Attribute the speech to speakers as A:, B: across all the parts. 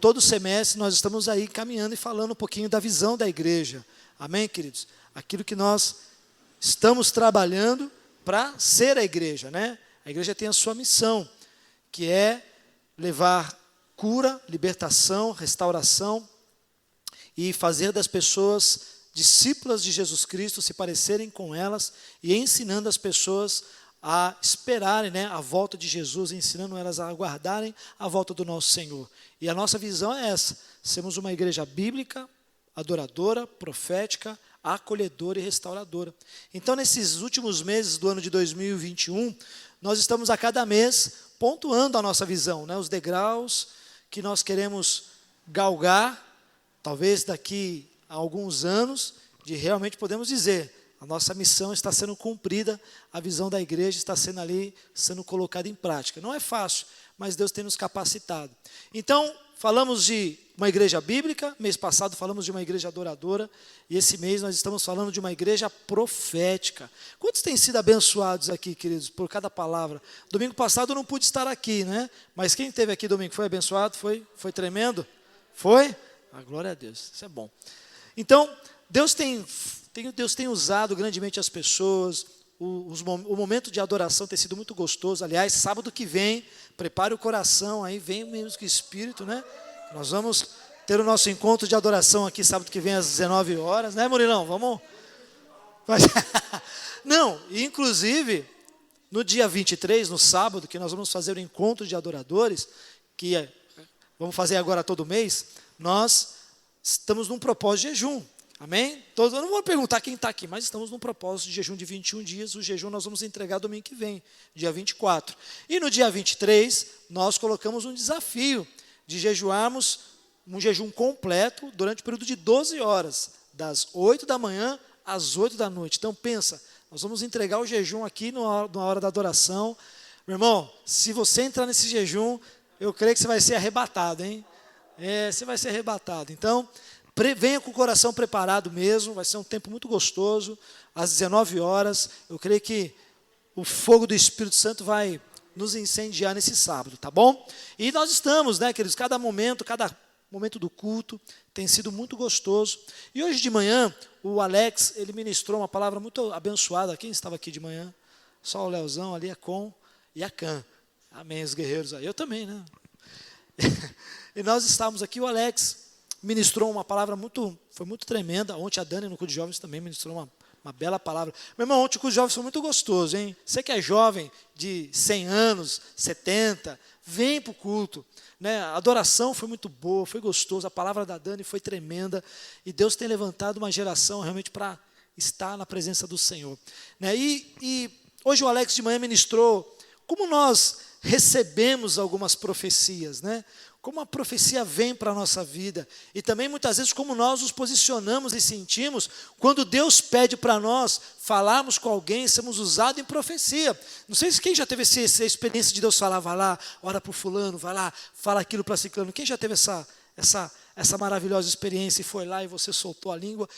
A: todo semestre nós estamos aí caminhando e falando um pouquinho da visão da igreja. Amém, queridos? Aquilo que nós estamos trabalhando para ser a igreja, né? A igreja tem a sua missão, que é levar cura, libertação, restauração e fazer das pessoas discípulas de Jesus Cristo, se parecerem com elas e ensinando as pessoas a esperarem, né, a volta de Jesus, ensinando elas a aguardarem a volta do nosso Senhor. E a nossa visão é essa: sermos uma igreja bíblica, adoradora, profética, acolhedora e restauradora. Então, nesses últimos meses do ano de 2021, nós estamos a cada mês pontuando a nossa visão, né, os degraus que nós queremos galgar, talvez daqui a alguns anos, de realmente podemos dizer, a nossa missão está sendo cumprida, a visão da igreja está sendo colocada em prática. Não é fácil, mas Deus tem nos capacitado. Então, falamos de uma igreja bíblica, mês passado falamos de uma igreja adoradora, e esse mês nós estamos falando de uma igreja profética. Quantos têm sido abençoados aqui, queridos, por cada palavra? Domingo passado eu não pude estar aqui, né? Mas quem esteve aqui domingo foi abençoado? Foi tremendo? Foi? Ah, glória a Deus, isso é bom. Então, Deus tem usado grandemente as pessoas, o momento de adoração tem sido muito gostoso. Aliás, sábado que vem, prepare o coração, aí vem mesmo que o Espírito, né? Nós vamos ter o nosso encontro de adoração aqui sábado que vem às 19 horas, né, Murilão? Vamos? Não, inclusive, no dia 23, no sábado, que nós vamos fazer o encontro de adoradores, vamos fazer agora todo mês, nós estamos num propósito de jejum. Amém? Eu não vou perguntar quem está aqui, mas estamos num propósito de jejum de 21 dias. O jejum nós vamos entregar domingo que vem, dia 24. E no dia 23, nós colocamos um desafio de jejuarmos um jejum completo durante o período de 12 horas, das 8 da manhã às 8 da noite. Então pensa, nós vamos entregar o jejum aqui na hora da adoração. Meu irmão, se você entrar nesse jejum, eu creio que você vai ser arrebatado, hein? Você vai ser arrebatado. Então, venha com o coração preparado mesmo, vai ser um tempo muito gostoso, às 19 horas, eu creio que o fogo do Espírito Santo vai nos incendiar nesse sábado, tá bom? E nós estamos, né, queridos, cada momento do culto tem sido muito gostoso. E hoje de manhã, o Alex, ele ministrou uma palavra muito abençoada. Quem estava aqui de manhã? Só o Leozão ali, a Com e a Can. Amém, os guerreiros aí. Eu também, né? E nós estávamos aqui, o Alex ministrou uma palavra foi muito tremenda. Ontem a Dani, no culto de jovens, também ministrou uma bela palavra. Meu irmão, ontem o culto de jovens foi muito gostoso, hein? Você que é jovem, de 100 anos, 70, vem para o culto. Né? A adoração foi muito boa, foi gostoso. A palavra da Dani foi tremenda. E Deus tem levantado uma geração realmente para estar na presença do Senhor. Né? E hoje o Alex de manhã ministrou como nós recebemos algumas profecias, né? Como a profecia vem para a nossa vida, e também muitas vezes como nós nos posicionamos e sentimos quando Deus pede para nós falarmos com alguém, sermos usados em profecia. Não sei se quem já teve essa experiência de Deus falar, vai lá, ora para o fulano, vai lá, fala aquilo para ciclano. Quem já teve essa maravilhosa experiência e foi lá e você soltou a língua?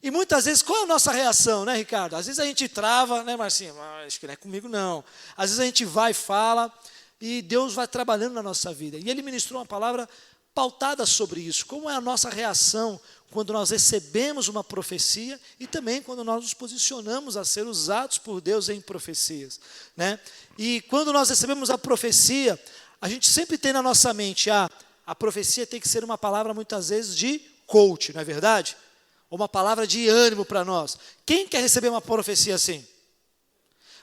A: E muitas vezes, qual é a nossa reação, né, Ricardo? Às vezes a gente trava, né, Marcinha? Acho que não é comigo, não. Às vezes a gente vai e fala, e Deus vai trabalhando na nossa vida. E Ele ministrou uma palavra pautada sobre isso. Como é a nossa reação quando nós recebemos uma profecia e também quando nós nos posicionamos a ser usados por Deus em profecias, né? E quando nós recebemos a profecia, a gente sempre tem na nossa mente, a profecia tem que ser uma palavra muitas vezes de coach, não é verdade? Uma palavra de ânimo para nós. Quem quer receber uma profecia assim?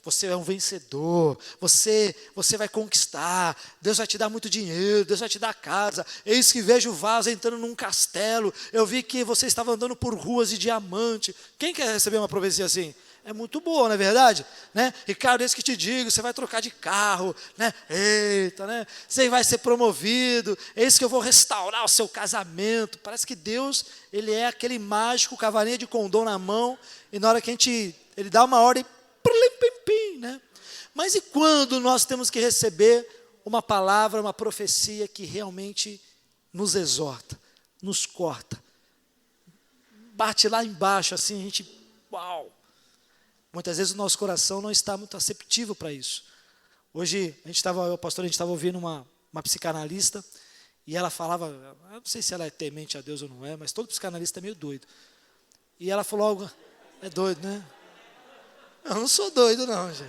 A: Você é um vencedor, você vai conquistar, Deus vai te dar muito dinheiro, Deus vai te dar casa. Eis que vejo o vaso entrando num castelo, eu vi que você estava andando por ruas de diamante. Quem quer receber uma profecia assim? É muito boa, não é verdade? Né? Ricardo, eis que te digo, você vai trocar de carro, né? Eita, né? Você vai ser promovido, eis que eu vou restaurar o seu casamento. Parece que Deus, Ele é aquele mágico, cavalinha de condom na mão, e na hora que Ele dá uma ordem, né? Mas e quando nós temos que receber uma palavra, uma profecia que realmente nos exorta, nos corta, bate lá embaixo, assim, a gente, uau! Muitas vezes o nosso coração não está muito receptivo para isso. Hoje, a gente estava ouvindo uma psicanalista, E ela falava, eu não sei se ela é temente a Deus ou não é, mas todo psicanalista é meio doido. E ela falou algo, é doido, né? Eu não sou doido não, gente.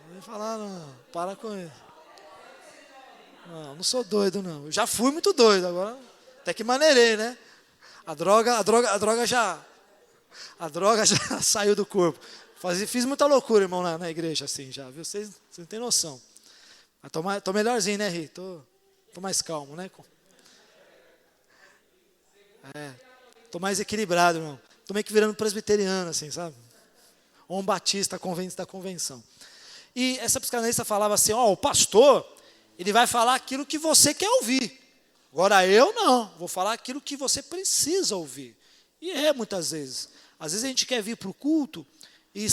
A: Não vem falar não, para com isso. Não sou doido não. Eu já fui muito doido, agora até que maneirei, né? A droga já saiu do corpo. Fiz muita loucura, irmão, na igreja, assim, já, viu? Vocês não têm noção. Mas tô melhorzinho, né, Ri? Tô mais calmo, né? Tô mais equilibrado, irmão. Tô meio que virando presbiteriano, assim, sabe? Ou um batista da convenção. E essa psicanalista falava assim, o pastor, ele vai falar aquilo que você quer ouvir. Agora eu não, vou falar aquilo que você precisa ouvir. E muitas vezes. Às vezes a gente quer vir para o culto e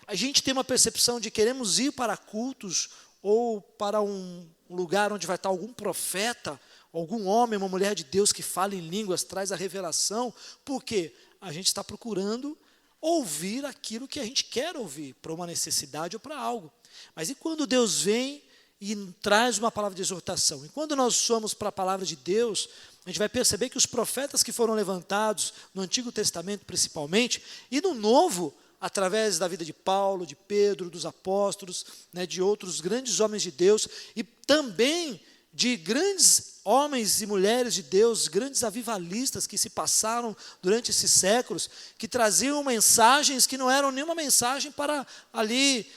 A: a gente tem uma percepção de queremos ir para cultos ou para um lugar onde vai estar algum profeta, algum homem, uma mulher de Deus que fala em línguas, traz a revelação, porque a gente está procurando ouvir aquilo que a gente quer ouvir, para uma necessidade ou para algo. Mas e quando Deus vem e traz uma palavra de exortação? E quando nós somos para a palavra de Deus, a gente vai perceber que os profetas que foram levantados, no Antigo Testamento principalmente, e no Novo, através da vida de Paulo, de Pedro, dos apóstolos, né, de outros grandes homens de Deus, e também de grandes homens e mulheres de Deus, grandes avivalistas que se passaram durante esses séculos, que traziam mensagens que não eram nenhuma mensagem para ali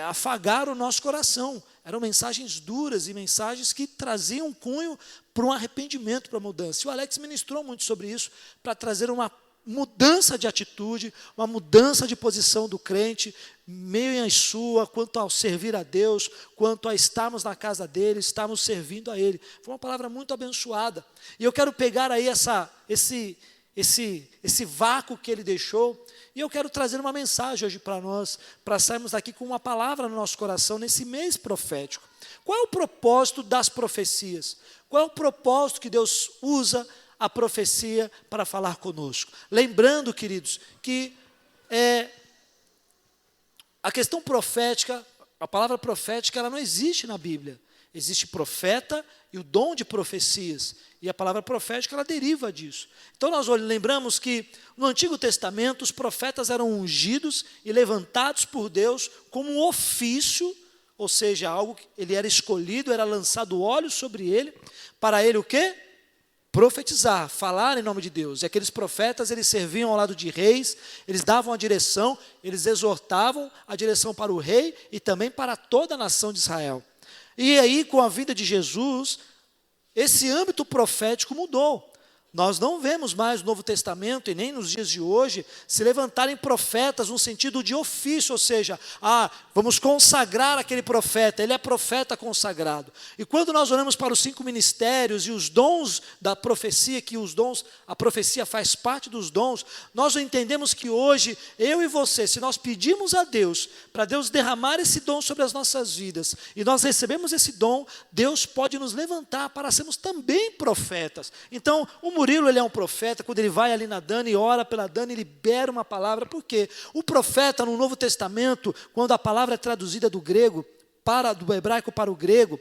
A: afagar o nosso coração. Eram mensagens duras e mensagens que traziam um cunho para um arrependimento, para a mudança. E o Alex ministrou muito sobre isso, para trazer uma mudança de atitude, uma mudança de posição do crente, meio em sua, quanto ao servir a Deus, quanto a estarmos na casa dele, estarmos servindo a ele. Foi uma palavra muito abençoada. E eu quero pegar aí esse vácuo que ele deixou, e eu quero trazer uma mensagem hoje para nós, para sairmos daqui com uma palavra no nosso coração, nesse mês profético. Qual é o propósito das profecias? Qual é o propósito que Deus usa a profecia para falar conosco? Lembrando, queridos, que a questão profética, a palavra profética, ela não existe na Bíblia. Existe profeta e o dom de profecias. E a palavra profética, ela deriva disso. Então, nós lembramos que no Antigo Testamento, os profetas eram ungidos e levantados por Deus como um ofício, ou seja, algo que ele era escolhido, era lançado óleo sobre ele, para ele o quê? Profetizar, falar em nome de Deus. E aqueles profetas, eles serviam ao lado de reis, eles davam a direção, eles exortavam a direção para o rei e também para toda a nação de Israel. E aí, com a vinda de Jesus, esse âmbito profético mudou. Nós não vemos mais no Novo Testamento, e nem nos dias de hoje, se levantarem profetas no sentido de ofício, ou seja, vamos consagrar aquele profeta, ele é profeta consagrado. E quando nós olhamos para os 5 ministérios e os dons da profecia, a profecia faz parte dos dons, nós entendemos que hoje, eu e você, se nós pedimos a Deus, para Deus derramar esse dom sobre as nossas vidas, e nós recebemos esse dom, Deus pode nos levantar para sermos também profetas. Então, o Murilo, ele é um profeta, quando ele vai ali na Dani e ora pela Dani, ele libera uma palavra, por quê? O profeta no Novo Testamento, quando a palavra é traduzida do hebraico para o grego,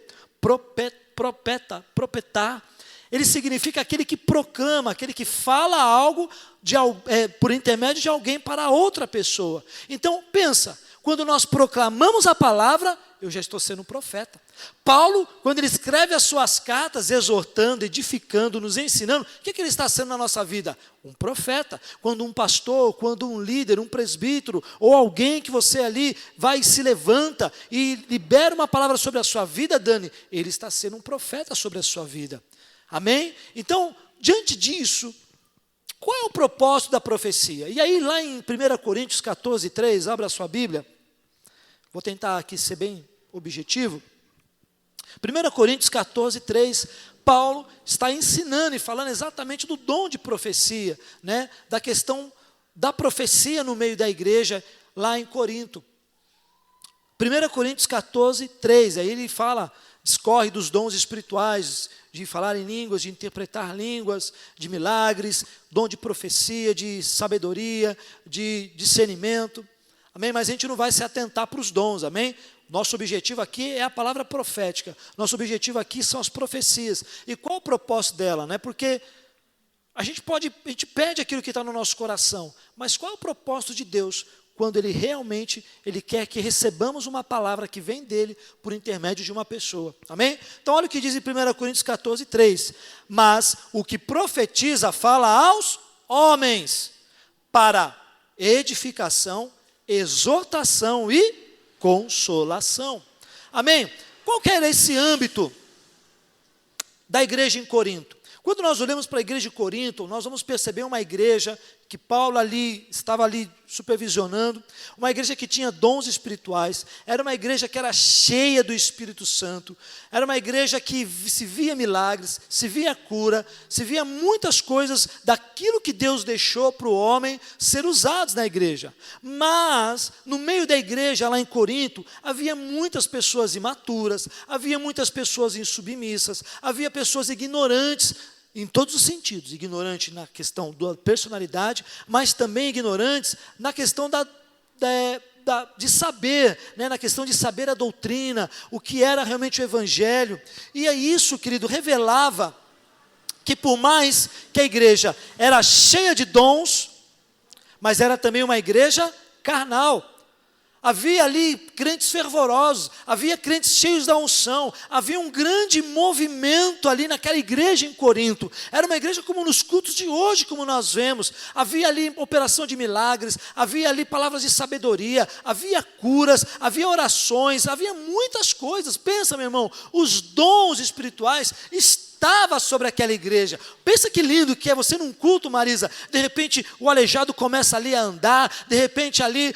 A: propetar, ele significa aquele que proclama, aquele que fala algo por intermédio de alguém para outra pessoa. Então, pensa, quando nós proclamamos a palavra, eu já estou sendo um profeta. Paulo, quando ele escreve as suas cartas, exortando, edificando, nos ensinando, o que ele está sendo na nossa vida? Um profeta. Quando um pastor, quando um líder, um presbítero, ou alguém que você ali vai e se levanta e libera uma palavra sobre a sua vida, Dani, ele está sendo um profeta sobre a sua vida. Amém? Então, diante disso, qual é o propósito da profecia? E aí, lá em 1 Coríntios 14, 3, abra a sua Bíblia. Vou tentar aqui ser bem objetivo. 1 Coríntios 14, 3, Paulo está ensinando e falando exatamente do dom de profecia, né? Da questão da profecia no meio da igreja, lá em Corinto. 1 Coríntios 14, 3, aí ele discorre dos dons espirituais, de falar em línguas, de interpretar línguas, de milagres, dom de profecia, de sabedoria, de discernimento. Amém? Mas a gente não vai se atentar para os dons, amém? Nosso objetivo aqui é a palavra profética. Nosso objetivo aqui são as profecias. E qual o propósito dela? Né? Porque a gente pede aquilo que está no nosso coração, mas qual é o propósito de Deus quando Ele realmente quer que recebamos uma palavra que vem dEle por intermédio de uma pessoa? Amém? Então olha o que diz em 1 Coríntios 14, 3. Mas o que profetiza fala aos homens para edificação, exortação e consolação. Amém? Qual que era esse âmbito da igreja em Corinto? Quando nós olhamos para a igreja de Corinto, nós vamos perceber uma igreja que Paulo estava supervisionando, uma igreja que tinha dons espirituais, era uma igreja que era cheia do Espírito Santo, era uma igreja que se via milagres, se via cura, se via muitas coisas daquilo que Deus deixou para o homem ser usados na igreja. Mas, no meio da igreja, lá em Corinto, havia muitas pessoas imaturas, havia muitas pessoas insubmissas, havia pessoas ignorantes, em todos os sentidos, ignorantes na questão da personalidade, mas também ignorantes na questão de saber, né, na questão de saber a doutrina, o que era realmente o evangelho. E é isso, querido, revelava que por mais que a igreja era cheia de dons, mas era também uma igreja carnal. Havia ali crentes fervorosos, havia crentes cheios da unção, havia um grande movimento ali naquela igreja em Corinto. Era uma igreja como nos cultos de hoje, como nós vemos. Havia ali operação de milagres, havia ali palavras de sabedoria, havia curas, havia orações, havia muitas coisas. Pensa, meu irmão, os dons espirituais estava sobre aquela igreja. Pensa que lindo que é você num culto, Marisa, de repente o aleijado começa ali a andar, de repente ali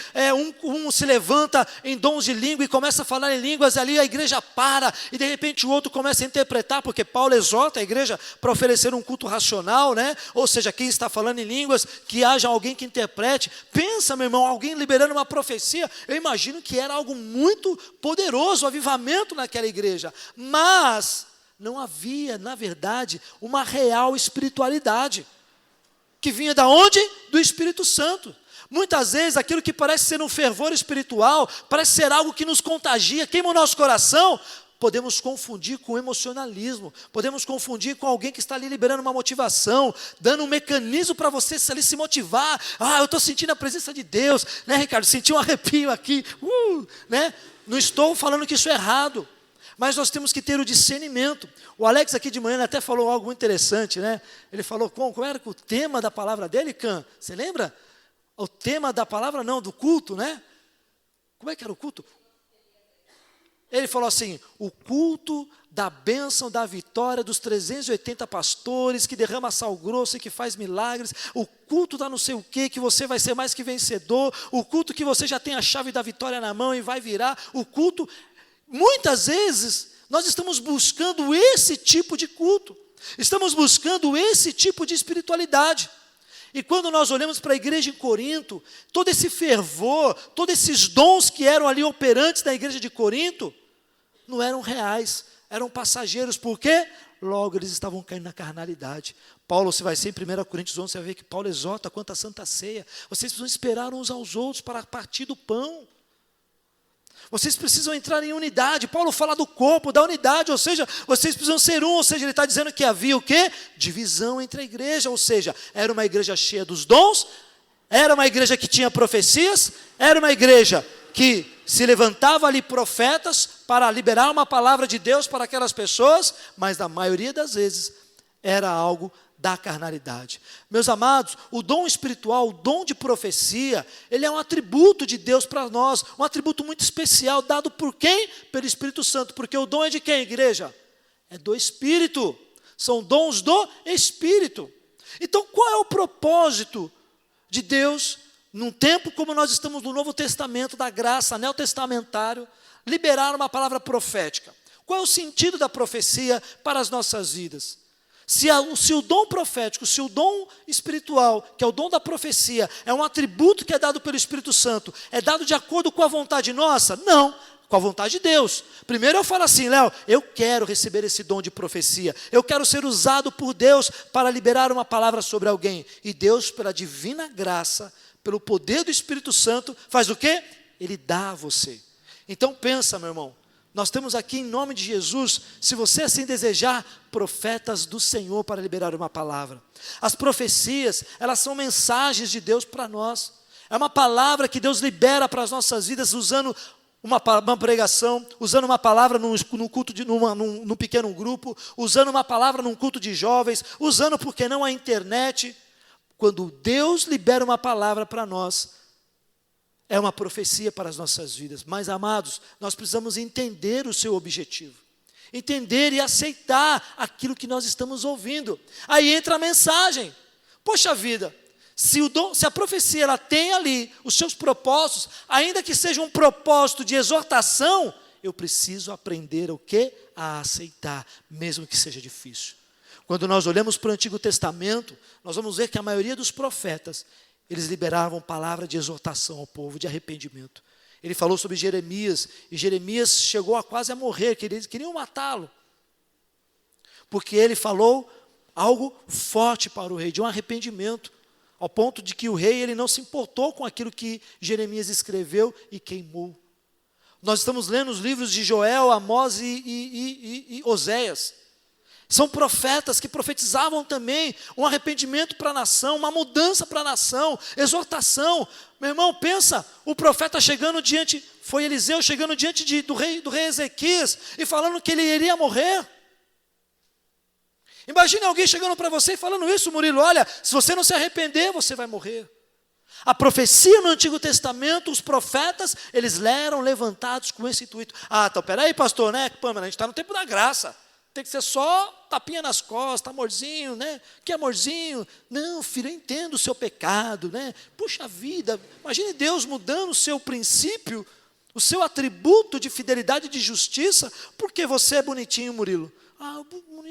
A: um se levanta em dons de língua e começa a falar em línguas, ali a igreja para, e de repente o outro começa a interpretar, porque Paulo exorta a igreja para oferecer um culto racional, né? Ou seja, quem está falando em línguas, que haja alguém que interprete. Pensa, meu irmão, alguém liberando uma profecia, eu imagino que era algo muito poderoso, o avivamento naquela igreja, mas não havia, na verdade, uma real espiritualidade, que vinha da onde? Do Espírito Santo. Muitas vezes aquilo que parece ser um fervor espiritual, parece ser algo que nos contagia, queima o nosso coração, podemos confundir com emocionalismo, podemos confundir com alguém que está ali liberando uma motivação, dando um mecanismo para você ali se motivar. Eu estou sentindo a presença de Deus, né, Ricardo? Senti um arrepio aqui, né? Não estou falando que isso é errado, mas nós temos que ter o discernimento. O Alex aqui de manhã até falou algo muito interessante, né? Ele falou, qual era o tema da palavra dele, Cã? Você lembra? O tema da palavra, não, do culto, né? Como é que era o culto? Ele falou assim, o culto da bênção, da vitória dos 380 pastores, que derrama sal grosso e que faz milagres, o culto da não sei o quê, que você vai ser mais que vencedor, o culto que você já tem a chave da vitória na mão e vai virar, o culto. Muitas vezes, nós estamos buscando esse tipo de culto, estamos buscando esse tipo de espiritualidade. E quando nós olhamos para a igreja em Corinto, todo esse fervor, todos esses dons que eram ali operantes na igreja de Corinto, não eram reais, eram passageiros. Por quê? Logo eles estavam caindo na carnalidade. Paulo, você vai ser em 1 Coríntios 11, você vai ver que Paulo exorta quanto à Santa Ceia. Vocês precisam esperar uns aos outros para partir do pão. Vocês precisam entrar em unidade. Paulo fala do corpo, da unidade, ou seja, vocês precisam ser um, ou seja, ele está dizendo que havia o quê? Divisão entre a igreja, ou seja, era uma igreja cheia dos dons, era uma igreja que tinha profecias, era uma igreja que se levantava ali profetas para liberar uma palavra de Deus para aquelas pessoas, mas na maioria das vezes era algo da carnalidade. Meus amados, o dom espiritual, o dom de profecia, ele é um atributo de Deus para nós, um atributo muito especial, dado por quem? Pelo Espírito Santo, porque o dom é de quem, igreja? É do Espírito, são dons do Espírito. Então, qual é o propósito de Deus, num tempo como nós estamos no Novo Testamento, da graça, neotestamentário, liberar uma palavra profética? Qual é o sentido da profecia para as nossas vidas? Se o dom profético, se o dom espiritual, que é o dom da profecia, é um atributo que é dado pelo Espírito Santo, é dado de acordo com a vontade nossa? Não, com a vontade de Deus. Primeiro eu falo assim, Léo, eu quero receber esse dom de profecia, eu quero ser usado por Deus para liberar uma palavra sobre alguém. E Deus, pela divina graça, pelo poder do Espírito Santo, faz o quê? Ele dá a você. Então pensa, meu irmão, nós temos aqui em nome de Jesus, se você assim desejar, profetas do Senhor para liberar uma palavra. As profecias, elas são mensagens de Deus para nós. É uma palavra que Deus libera para as nossas vidas, usando uma pregação, usando uma palavra num culto num pequeno grupo, usando uma palavra num culto de jovens, usando, por que não, a internet. Quando Deus libera uma palavra para nós, é uma profecia para as nossas vidas. Mas, amados, nós precisamos entender o seu objetivo. Entender e aceitar aquilo que nós estamos ouvindo. Aí entra a mensagem. Poxa vida, se a profecia ela tem ali os seus propósitos, ainda que seja um propósito de exortação, eu preciso aprender o quê? A aceitar, mesmo que seja difícil. Quando nós olhamos para o Antigo Testamento, nós vamos ver que a maioria dos profetas, eles liberavam palavra de exortação ao povo, de arrependimento. Ele falou sobre Jeremias, e Jeremias chegou a quase a morrer, que eles queriam matá-lo. Porque ele falou algo forte para o rei, de um arrependimento, ao ponto de que o rei ele não se importou com aquilo que Jeremias escreveu e queimou. Nós estamos lendo os livros de Joel, Amós e Oséias. São profetas que profetizavam também um arrependimento para a nação, uma mudança para a nação, exortação. Meu irmão, pensa, o profeta chegando diante, foi Eliseu chegando diante do rei Ezequias e falando que ele iria morrer. Imagine alguém chegando para você e falando isso, Murilo, olha, se você não se arrepender, você vai morrer. A profecia no Antigo Testamento, os profetas, eles eram levantados com esse intuito. Ah, então peraí, pastor, né, Pâmela, a gente está no tempo da graça. Tem que ser só tapinha nas costas, amorzinho, né? Que amorzinho? Não, filho, eu entendo o seu pecado, né? Puxa vida, imagine Deus mudando o seu princípio, o seu atributo de fidelidade e de justiça, porque você é bonitinho, Murilo. Ah,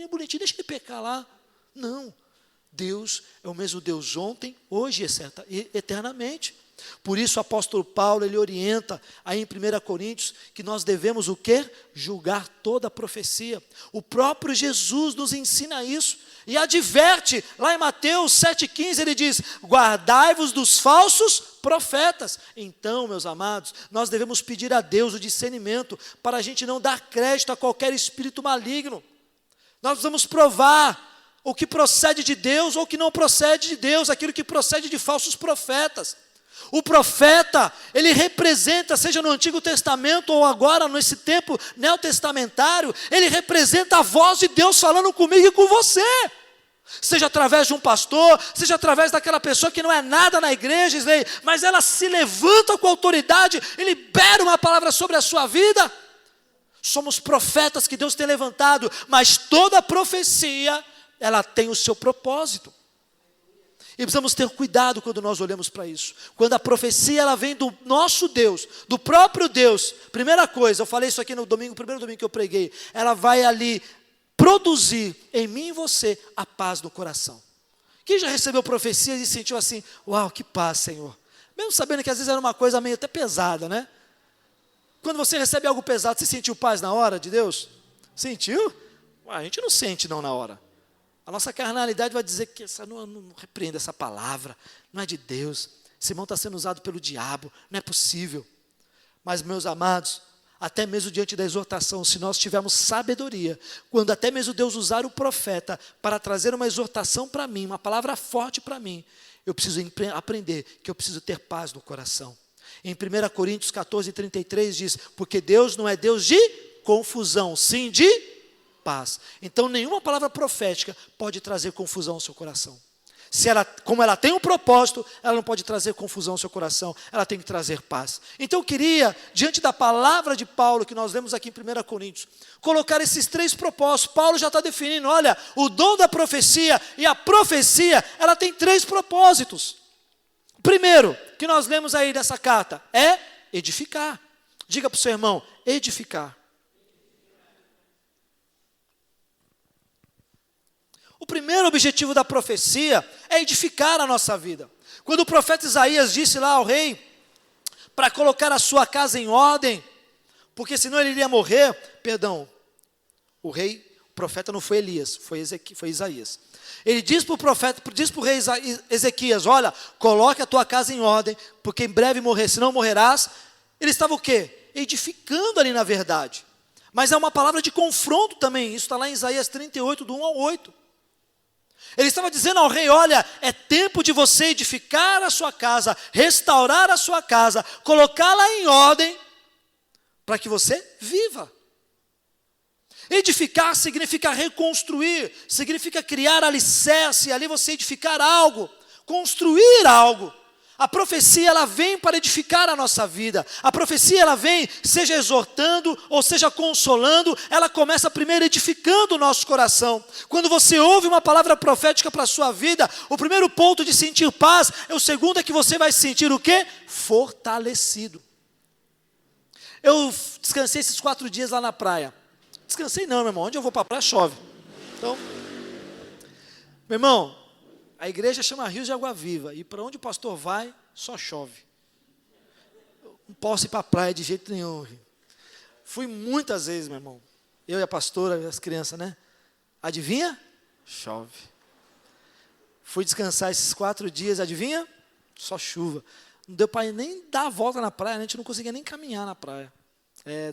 A: é bonitinho, deixa ele pecar lá. Não, Deus é o mesmo Deus ontem, hoje e eternamente. Por isso o apóstolo Paulo, ele orienta aí em 1 Coríntios, que nós devemos o quê? Julgar toda a profecia. O próprio Jesus nos ensina isso, e adverte, lá em Mateus 7,15 ele diz, guardai-vos dos falsos profetas. Então, meus amados, nós devemos pedir a Deus o discernimento, para a gente não dar crédito a qualquer espírito maligno. Nós precisamos provar o que procede de Deus, ou o que não procede de Deus, aquilo que procede de falsos profetas. O profeta, ele representa, seja no Antigo Testamento ou agora nesse tempo neotestamentário, ele representa a voz de Deus falando comigo e com você. Seja através de um pastor, seja através daquela pessoa que não é nada na igreja, mas ela se levanta com autoridade e libera uma palavra sobre a sua vida. Somos profetas que Deus tem levantado, mas toda profecia, ela tem o seu propósito. E precisamos ter cuidado quando nós olhamos para isso. Quando a profecia ela vem do nosso Deus, do próprio Deus. Primeira coisa, eu falei isso aqui no primeiro domingo que eu preguei. Ela vai ali produzir em mim e você a paz no coração. Quem já recebeu profecias e sentiu assim, uau, que paz, Senhor. Mesmo sabendo que às vezes era uma coisa meio até pesada, né? Quando você recebe algo pesado, você sentiu paz na hora de Deus? Sentiu? A gente não sente não na hora. A nossa carnalidade vai dizer que não repreenda essa palavra, não é de Deus, esse irmão está sendo usado pelo diabo, não é possível. Mas, meus amados, até mesmo diante da exortação, se nós tivermos sabedoria, quando até mesmo Deus usar o profeta para trazer uma exortação para mim, uma palavra forte para mim, eu preciso aprender que eu preciso ter paz no coração. Em 1 Coríntios 14:33 diz, porque Deus não é Deus de confusão, sim de paz. Então nenhuma palavra profética pode trazer confusão ao seu coração. Como ela tem um propósito, ela não pode trazer confusão ao seu coração, ela tem que trazer paz. Então eu queria, diante da palavra de Paulo, que nós lemos aqui em 1 Coríntios, colocar esses 3 propósitos. Paulo já está definindo, olha, o dom da profecia e a profecia, ela tem 3 propósitos. O primeiro, que nós lemos aí nessa carta, é edificar. Diga para o seu irmão, edificar. O primeiro objetivo da profecia é edificar a nossa vida. Quando o profeta Isaías disse lá ao rei, para colocar a sua casa em ordem, porque senão ele iria morrer, o profeta não foi Elias, foi Isaías. Ele diz para o rei Ezequias, olha, coloque a tua casa em ordem, porque em breve morrer, senão morrerás. Ele estava o quê? edificando ali na verdade. Mas é uma palavra de confronto também. Isso está lá em Isaías 38, do 1 ao 8. Ele estava dizendo ao rei, olha, é tempo de você edificar a sua casa, restaurar a sua casa, colocá-la em ordem, para que você viva. Edificar significa reconstruir, significa criar alicerce, ali você edificar algo, construir algo. A profecia, ela vem para edificar a nossa vida. A profecia, ela vem, seja exortando ou seja consolando, ela começa primeiro edificando o nosso coração. Quando você ouve uma palavra profética para a sua vida, o primeiro ponto de sentir paz, o segundo é que você vai sentir o quê? Fortalecido. Eu descansei esses 4 dias lá na praia. Descansei não, meu irmão, onde eu vou para a praia chove. Então, meu irmão, a igreja chama Rios de Água Viva, e para onde o pastor vai, só chove. Eu não posso ir para a praia de jeito nenhum. Fui muitas vezes, meu irmão. Eu e a pastora, e as crianças, né? Adivinha? Chove. Fui descansar esses 4 dias, adivinha? Só chuva. Não deu para nem dar a volta na praia, a gente não conseguia nem caminhar na praia.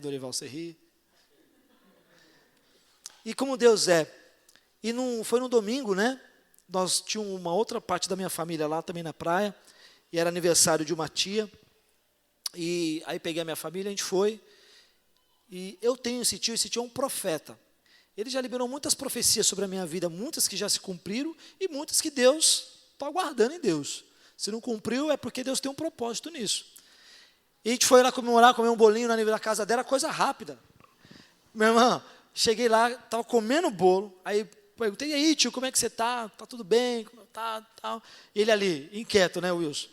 A: Dorival, você ri. E como Deus é. E foi no domingo, né? Nós tínhamos uma outra parte da minha família lá também na praia, e era aniversário de uma tia, e aí peguei a minha família, a gente foi, e eu tenho esse tio é um profeta. Ele já liberou muitas profecias sobre a minha vida, muitas que já se cumpriram, e muitas que Deus está aguardando em Deus. Se não cumpriu, é porque Deus tem um propósito nisso. E a gente foi lá comemorar, comer um bolinho na casa dela, coisa rápida. Meu irmão, cheguei lá, estava comendo bolo, aí perguntei, e aí, tio, como é que você está? Está tudo bem? Tá. E ele ali, inquieto, né, Wilson?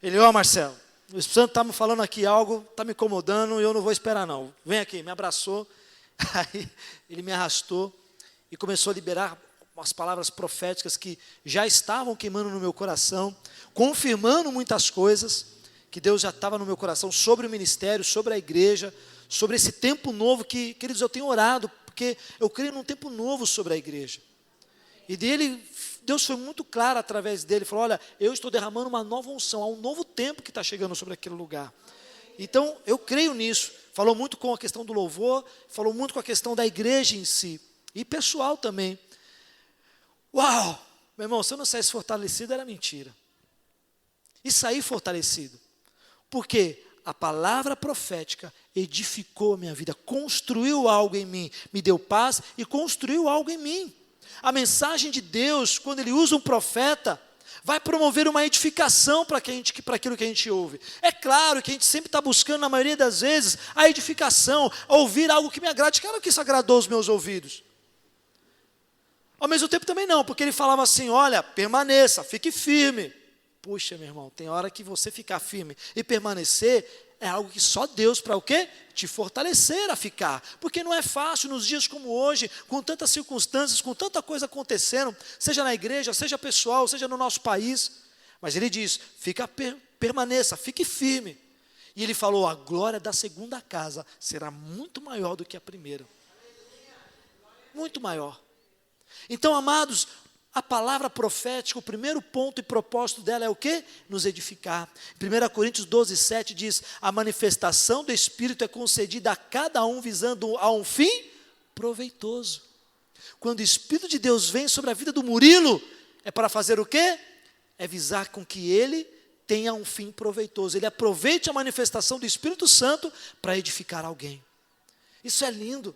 A: Ele, Marcelo, o Espírito Santo está me falando aqui algo, está me incomodando, e eu não vou esperar não. Vem aqui, me abraçou, aí ele me arrastou e começou a liberar umas palavras proféticas que já estavam queimando no meu coração, confirmando muitas coisas que Deus já estava no meu coração sobre o ministério, sobre a igreja, sobre esse tempo novo que, queridos, eu tenho orado, porque eu creio num tempo novo sobre a igreja. E Deus foi muito claro através dele, falou, olha, eu estou derramando uma nova unção, há um novo tempo que está chegando sobre aquele lugar. Então, eu creio nisso. Falou muito com a questão do louvor, falou muito com a questão da igreja em si, e pessoal também. Uau! Meu irmão, se eu não saísse fortalecido, era mentira. E saí fortalecido. Por quê? A palavra profética edificou a minha vida, construiu algo em mim, me deu paz e construiu algo em mim. A mensagem de Deus, quando Ele usa um profeta, vai promover uma edificação para aquilo que a gente ouve. É claro que a gente sempre está buscando, na maioria das vezes, a edificação, ouvir algo que me agrade. Claro que isso agradou os meus ouvidos. Ao mesmo tempo também não, porque Ele falava assim, olha, permaneça, fique firme. Puxa, meu irmão, tem hora que você ficar firme e permanecer é algo que só Deus para o quê? Te fortalecer a ficar. Porque não é fácil nos dias como hoje, com tantas circunstâncias, com tanta coisa acontecendo, seja na igreja, seja pessoal, seja no nosso país. Mas Ele diz, permaneça, fique firme. E Ele falou, a glória da segunda casa será muito maior do que a primeira. Muito maior. Então, amados, a palavra profética, o primeiro ponto e propósito dela é o quê? Nos edificar. 1 Coríntios 12, 7 diz, a manifestação do Espírito é concedida a cada um visando a um fim proveitoso. Quando o Espírito de Deus vem sobre a vida do Murilo, é para fazer o quê? É visar com que ele tenha um fim proveitoso. Ele aproveite a manifestação do Espírito Santo para edificar alguém. Isso é lindo.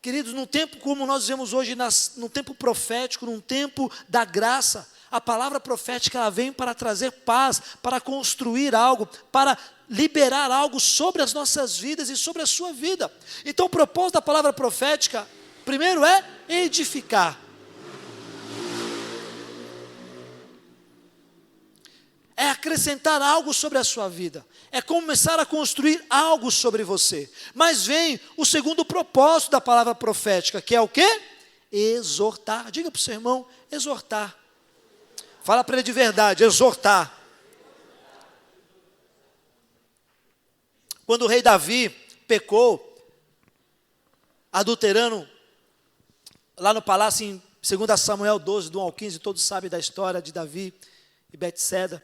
A: Queridos, num tempo como nós vivemos hoje, num tempo profético, num tempo da graça, a palavra profética ela vem para trazer paz, para construir algo, para liberar algo sobre as nossas vidas e sobre a sua vida. Então o propósito da palavra profética, primeiro é edificar. É acrescentar algo sobre a sua vida. É começar a construir algo sobre você. Mas vem o segundo propósito da palavra profética, que é o quê? Exortar. Diga para o seu irmão, exortar. Fala para ele de verdade, exortar. Quando o rei Davi pecou, adulterando, lá no palácio em 2 Samuel 12, do 1 ao 15, todos sabem da história de Davi e Betseba.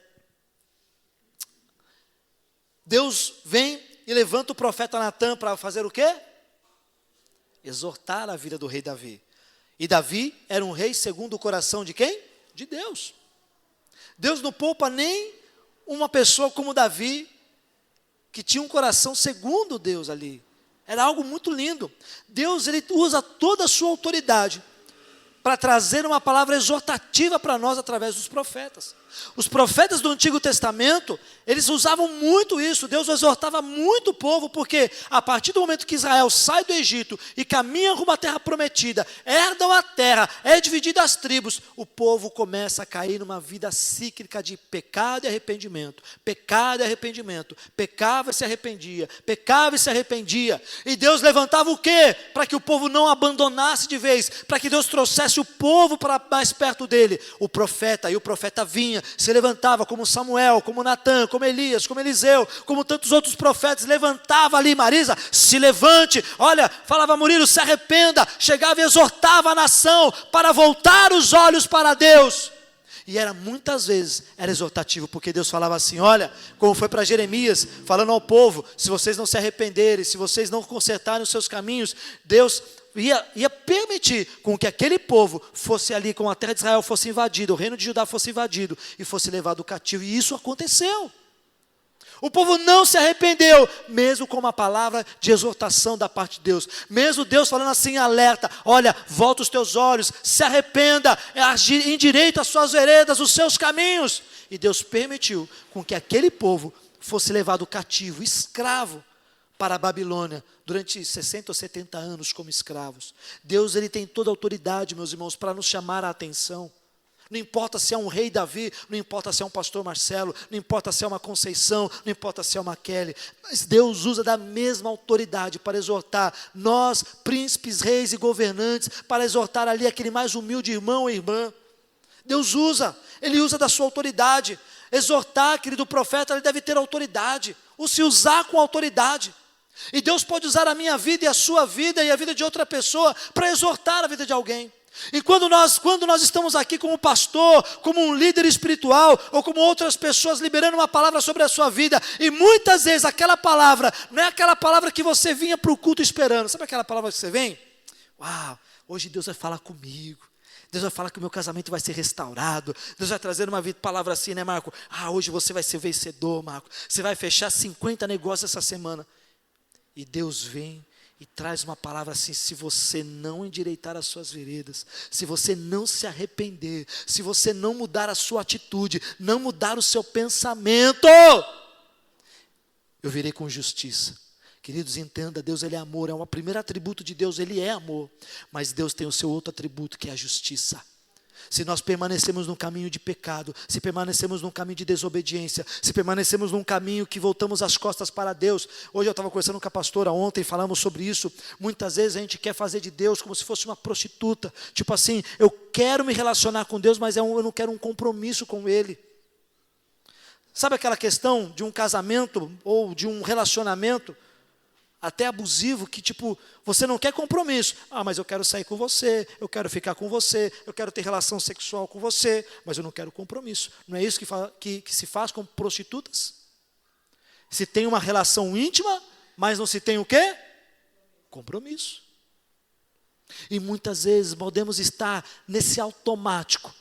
A: Deus vem e levanta o profeta Natã para fazer o quê? Exortar a vida do rei Davi. E Davi era um rei segundo o coração de quem? De Deus. Deus não poupa nem uma pessoa como Davi, que tinha um coração segundo Deus ali. Era algo muito lindo. Deus, ele usa toda a sua autoridade para trazer uma palavra exortativa para nós através dos profetas. Os profetas do Antigo Testamento, eles usavam muito isso. Deus exortava muito o povo, porque a partir do momento que Israel sai do Egito e caminha rumo à terra prometida, herdam a terra, é dividida as tribos, o povo começa a cair numa vida cíclica de pecado e arrependimento. Pecado e arrependimento. Pecava e se arrependia. Pecava e se arrependia. E Deus levantava o quê? Para que o povo não abandonasse de vez, para que Deus trouxesse o povo para mais perto dele. O profeta, e o profeta vinha, se levantava como Samuel, como Natã, como Elias, como Eliseu, como tantos outros profetas, levantava ali, Marisa, se levante, olha, falava Murilo, se arrependa, chegava e exortava a nação para voltar os olhos para Deus. E era muitas vezes, era exortativo, porque Deus falava assim, olha, como foi para Jeremias, falando ao povo, se vocês não se arrependerem, se vocês não consertarem os seus caminhos, Deus ia permitir com que aquele povo fosse ali, com a terra de Israel fosse invadida, o reino de Judá fosse invadido e fosse levado cativo, e isso aconteceu. O povo não se arrependeu, mesmo com uma palavra de exortação da parte de Deus, mesmo Deus falando assim, alerta, olha, volta os teus olhos, se arrependa, endireita as suas veredas, os seus caminhos, e Deus permitiu com que aquele povo fosse levado cativo, escravo, para a Babilônia, durante 60 ou 70 anos como escravos. Deus, ele tem toda a autoridade, meus irmãos, para nos chamar a atenção. Não importa se é um rei Davi, não importa se é um pastor Marcelo, não importa se é uma Conceição, não importa se é uma Kelly, mas Deus usa da mesma autoridade para exortar nós, príncipes, reis e governantes, para exortar ali aquele mais humilde irmão ou irmã. Deus usa, ele usa da sua autoridade. Exortar, querido profeta, ele deve ter autoridade, ou se usar com autoridade. E Deus pode usar a minha vida e a sua vida e a vida de outra pessoa para exortar a vida de alguém. E quando nós estamos aqui como pastor, como um líder espiritual, ou como outras pessoas liberando uma palavra sobre a sua vida, e muitas vezes aquela palavra não é aquela palavra que você vinha para o culto esperando. Sabe aquela palavra que você vem? Uau, hoje Deus vai falar comigo. Deus vai falar que o meu casamento vai ser restaurado. Deus vai trazer uma palavra assim, né, Marco? Hoje você vai ser vencedor, Marco. Você vai fechar 50 negócios essa semana. E Deus vem e traz uma palavra assim, se você não endireitar as suas veredas, se você não se arrepender, se você não mudar a sua atitude, não mudar o seu pensamento, eu virei com justiça. Queridos, entenda, Deus ele é amor, é o primeiro atributo de Deus, ele é amor, mas Deus tem o seu outro atributo que é a justiça. Se nós permanecemos num caminho de pecado, se permanecemos num caminho de desobediência, se permanecemos num caminho que voltamos as costas para Deus. Hoje eu estava conversando com a pastora ontem, falamos sobre isso. Muitas vezes a gente quer fazer de Deus como se fosse uma prostituta. Tipo assim, eu quero me relacionar com Deus, mas eu não quero um compromisso com Ele. Sabe aquela questão de um casamento ou de um relacionamento até abusivo, que tipo, você não quer compromisso. Mas eu quero sair com você, eu quero ficar com você, eu quero ter relação sexual com você, mas eu não quero compromisso. Não é isso que se faz com prostitutas? Se tem uma relação íntima, mas não se tem o quê? Compromisso. E muitas vezes podemos estar nesse automático.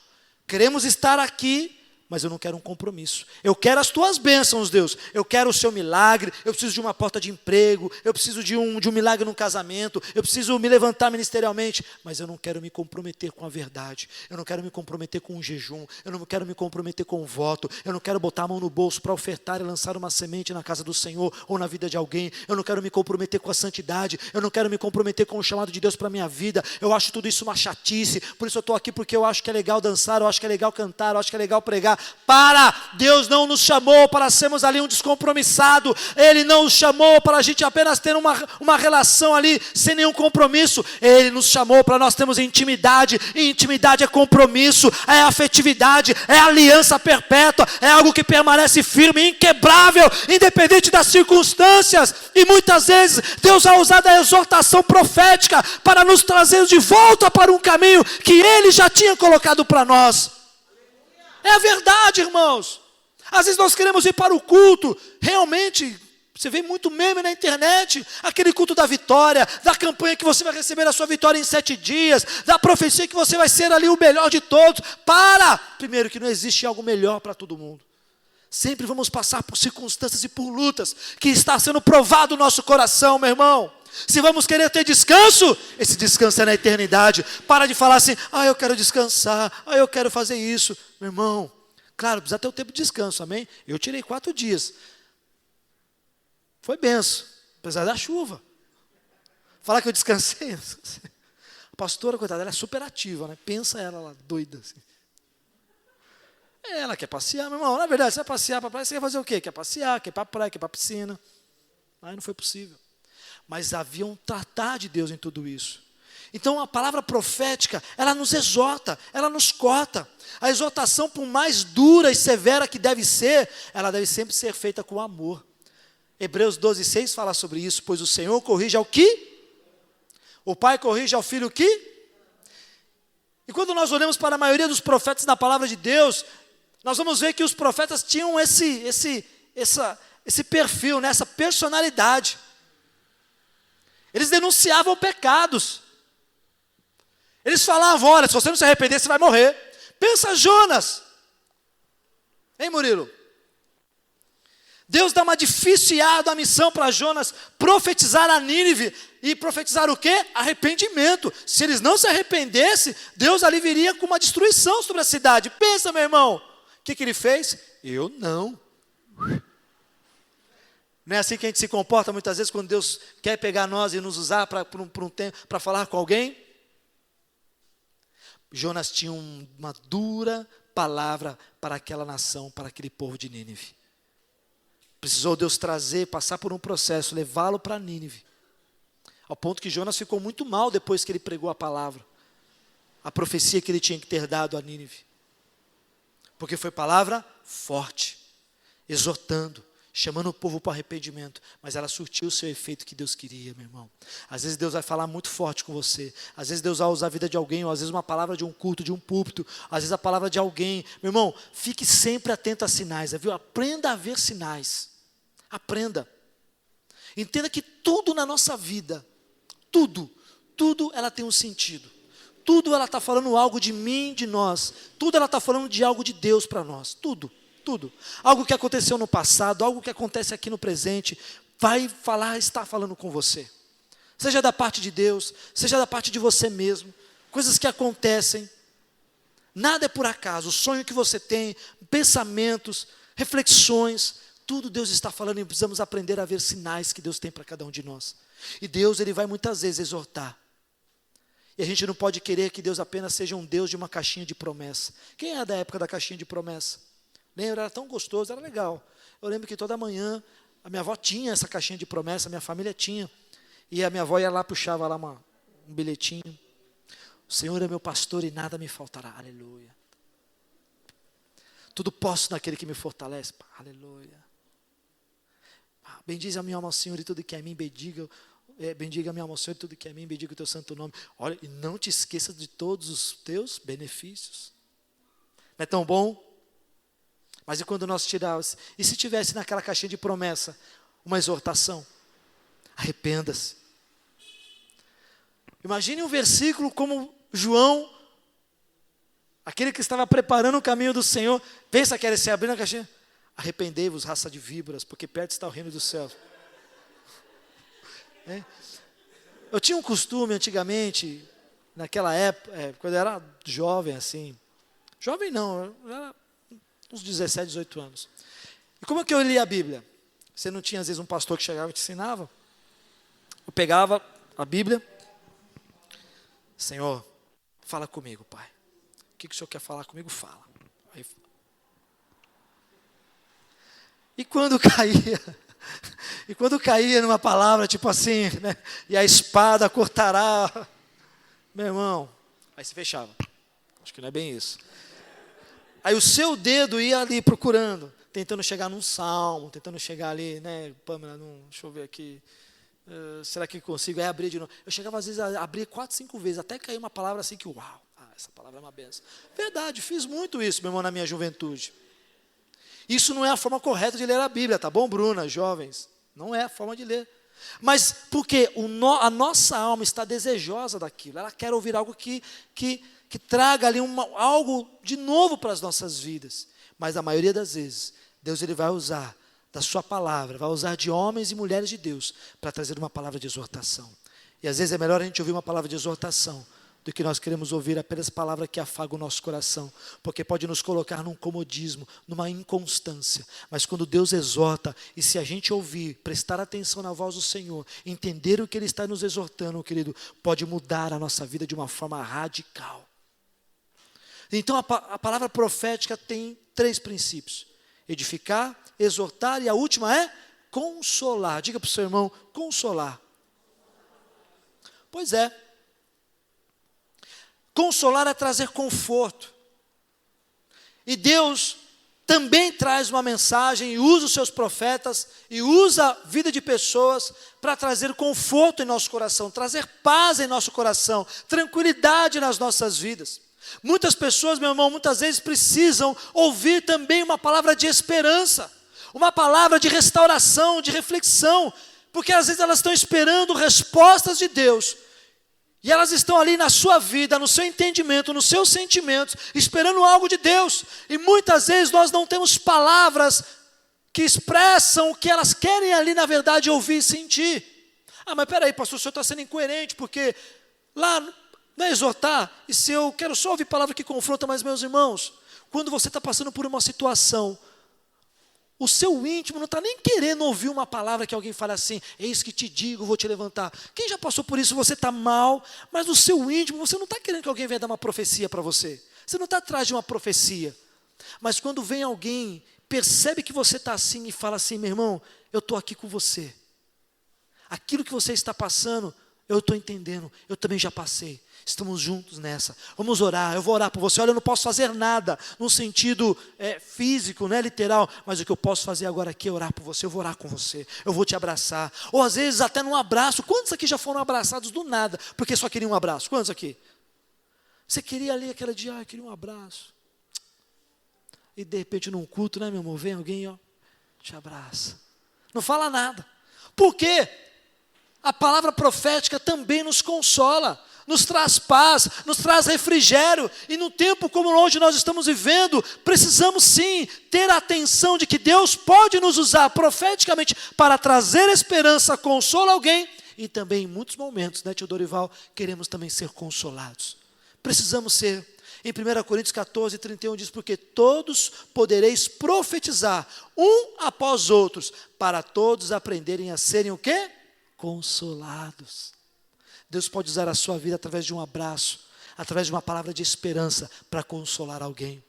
A: Queremos estar aqui, mas eu não quero um compromisso. Eu quero as tuas bênçãos, Deus. Eu quero o seu milagre. Eu preciso de uma porta de emprego. Eu preciso de um milagre no casamento. Eu preciso me levantar ministerialmente. Mas eu não quero me comprometer com a verdade. Eu não quero me comprometer com um jejum. Eu não quero me comprometer com um voto. Eu não quero botar a mão no bolso para ofertar e lançar uma semente na casa do Senhor ou na vida de alguém. Eu não quero me comprometer com a santidade. Eu não quero me comprometer com o chamado de Deus para a minha vida. Eu acho tudo isso uma chatice. Por isso eu estou aqui, porque eu acho que é legal dançar, eu acho que é legal cantar, eu acho que é legal pregar. Deus não nos chamou para sermos ali um descompromissado. Ele não nos chamou para a gente apenas ter uma relação ali sem nenhum compromisso. Ele nos chamou para nós termos intimidade. E intimidade é compromisso, é afetividade, é aliança perpétua, é algo que permanece firme, inquebrável, independente das circunstâncias. E muitas vezes Deus vai usar da exortação profética para nos trazer de volta para um caminho que Ele já tinha colocado para nós. É a verdade, irmãos. Às vezes nós queremos ir para o culto, realmente, Você vê muito meme na internet, aquele culto da vitória, da campanha que você vai receber a sua vitória em 7 dias, da profecia que você vai ser ali o melhor de todos. Para! Primeiro, que não existe algo melhor para todo mundo. Sempre vamos passar por circunstâncias e por lutas, que está sendo provado o nosso coração, meu irmão. Se vamos querer ter descanso, esse descanso é na eternidade. Para de falar assim, eu quero descansar, eu quero fazer isso. Meu irmão, claro, precisa ter o tempo de descanso, amém? Eu tirei 4 dias. Foi benção, apesar da chuva. Falar que eu descansei. A pastora, coitada, ela é super ativa, né? Pensa ela lá, doida assim. Ela quer passear, meu irmão. Na verdade, você vai passear para a praia, você quer fazer o quê? Quer passear, quer ir para a praia, quer ir para a piscina. Aí não foi possível. Mas havia um tratar de Deus em tudo isso. Então a palavra profética, ela nos exorta, ela nos corta. A exortação, por mais dura e severa que deve ser, ela deve sempre ser feita com amor. Hebreus 12:6 fala sobre isso, pois o Senhor corrige ao que? O Pai corrige ao Filho o que? E quando nós olhamos para a maioria dos profetas na palavra de Deus, nós vamos ver que os profetas tinham esse perfil, né, essa personalidade. Eles denunciavam pecados. Eles falavam, olha, se você não se arrepender, você vai morrer. Pensa Jonas. Hein, Murilo? Deus dá uma difícil e árdua missão para Jonas profetizar a Nínive. E profetizar o quê? Arrependimento. Se eles não se arrependessem, Deus ali viria com uma destruição sobre a cidade. Pensa, meu irmão. O que ele fez? Eu não. Não é assim que a gente se comporta muitas vezes quando Deus quer pegar nós e nos usar por um tempo para falar com alguém? Jonas tinha uma dura palavra para aquela nação, para aquele povo de Nínive. Precisou Deus trazer, passar por um processo, levá-lo para Nínive. Ao ponto que Jonas ficou muito mal depois que ele pregou a palavra. A profecia que ele tinha que ter dado a Nínive. Porque foi palavra forte, exortando, chamando o povo para o arrependimento. Mas ela surtiu o seu efeito que Deus queria, meu irmão. Às vezes Deus vai falar muito forte com você. Às vezes Deus vai usar a vida de alguém, ou às vezes uma palavra de um culto, de um púlpito. Às vezes a palavra de alguém. Meu irmão, fique sempre atento a sinais, viu? Aprenda a ver sinais. Aprenda. Entenda que tudo na nossa vida, tudo ela tem um sentido. Tudo ela está falando algo de mim, de nós. Tudo ela está falando de algo de Deus para nós. Tudo. Algo que aconteceu no passado, algo que acontece aqui no presente, está falando com você. Seja da parte de Deus, seja da parte de você mesmo. Coisas que acontecem. Nada é por acaso. O sonho que você tem, pensamentos, reflexões, tudo Deus está falando e precisamos aprender a ver sinais que Deus tem para cada um de nós. E Deus, Ele vai muitas vezes exortar. E a gente não pode querer que Deus apenas seja um Deus de uma caixinha de promessa. Quem é da época da caixinha de promessa? Lembra? Era tão gostoso, era legal. Eu lembro que toda manhã a minha avó tinha essa caixinha de promessa, a minha família tinha. E a minha avó ia lá, puxava lá um bilhetinho. O Senhor é meu pastor e nada me faltará. Aleluia. Tudo posso naquele que me fortalece. Aleluia. Bendize a minha alma ao Senhor e tudo que é em mim, bendiga a minha alma ao Senhor e tudo que é em mim, bendiga o teu santo nome. Olha, e não te esqueças de todos os teus benefícios. Não é tão bom? Mas e quando nós tirássemos? E se tivesse naquela caixinha de promessa uma exortação? Arrependa-se. Imagine um versículo como João, aquele que estava preparando o caminho do Senhor. Pensa que era se abrir na caixinha. Arrependei-vos, raça de víboras, porque perto está o reino dos céus. Eu tinha um costume antigamente, naquela época, quando eu era jovem assim. Jovem não, eu era uns 17, 18 anos. E como é que eu lia a Bíblia? Você não tinha às vezes um pastor que chegava e te ensinava? Eu pegava a Bíblia. Senhor, fala comigo, Pai. O que o Senhor quer falar comigo? Fala. Aí, e quando caía numa palavra tipo assim, né? E a espada cortará, meu irmão, aí se fechava. Acho que não é bem isso. Aí o seu dedo ia ali procurando, tentando chegar num salmo, tentando chegar ali, né, Pâmela, deixa eu ver aqui, será que consigo? Aí abrir de novo. Eu chegava às vezes a abrir 4, 5 vezes, até cair uma palavra assim que, uau, essa palavra é uma benção. Verdade, fiz muito isso, meu irmão, na minha juventude. Isso não é a forma correta de ler a Bíblia, tá bom, Bruna, jovens? Não é a forma de ler. Mas porque a nossa alma está desejosa daquilo. Ela quer ouvir algo que traga ali algo de novo para as nossas vidas. Mas a maioria das vezes, Deus ele vai usar da sua palavra, vai usar de homens e mulheres de Deus para trazer uma palavra de exortação. E às vezes é melhor a gente ouvir uma palavra de exortação do que nós queremos ouvir apenas palavra que afaga o nosso coração, porque pode nos colocar num comodismo, numa inconstância. Mas quando Deus exorta, e se a gente ouvir, prestar atenção na voz do Senhor, entender o que Ele está nos exortando, querido, pode mudar a nossa vida de uma forma radical. Então a palavra profética tem 3 princípios: edificar, exortar e a última é consolar. Diga para o seu irmão, consolar. Pois é. Consolar é trazer conforto. E Deus também traz uma mensagem e usa os seus profetas e usa a vida de pessoas para trazer conforto em nosso coração, trazer paz em nosso coração, tranquilidade nas nossas vidas. Muitas pessoas, meu irmão, muitas vezes precisam ouvir também uma palavra de esperança, uma palavra de restauração, de reflexão, porque às vezes elas estão esperando respostas de Deus. E elas estão ali na sua vida, no seu entendimento, nos seus sentimentos, esperando algo de Deus. E muitas vezes nós não temos palavras que expressam o que elas querem ali, na verdade, ouvir e sentir. Ah, mas peraí, pastor, o senhor está sendo incoerente, porque lá não é exortar, e se eu quero só ouvir palavra que confronta, mas meus irmãos, quando você está passando por uma situação, o seu íntimo não está nem querendo ouvir uma palavra que alguém fale assim: eis que te digo, vou te levantar. Quem já passou por isso? Você está mal, mas no seu íntimo você não está querendo que alguém venha dar uma profecia para você. Você não está atrás de uma profecia. Mas quando vem alguém, percebe que você está assim e fala assim: meu irmão, eu estou aqui com você. Aquilo que você está passando, eu estou entendendo, eu também já passei. Estamos juntos nessa. Vamos orar, eu vou orar por você. Olha, eu não posso fazer nada no sentido físico, né, literal, mas o que eu posso fazer agora aqui é orar por você. Eu vou orar com você, eu vou te abraçar. Ou às vezes até num abraço. Quantos aqui já foram abraçados do nada, porque só queriam um abraço? Quantos aqui? Você queria ali aquela dia, eu queria um abraço. E de repente num culto, né, meu amor, vem alguém, ó, te abraça. Não fala nada. Por quê? A palavra profética também nos consola, nos traz paz, nos traz refrigério. E no tempo como hoje nós estamos vivendo, precisamos sim ter a atenção de que Deus pode nos usar profeticamente para trazer esperança, consolo a alguém. E também em muitos momentos, né, tio Dorival, queremos também ser consolados. Precisamos ser. Em 1 Coríntios 14, 31 diz: porque todos podereis profetizar, um após outros, para todos aprenderem a serem o quê? Consolados. Deus pode usar a sua vida através de um abraço, através de uma palavra de esperança para consolar alguém.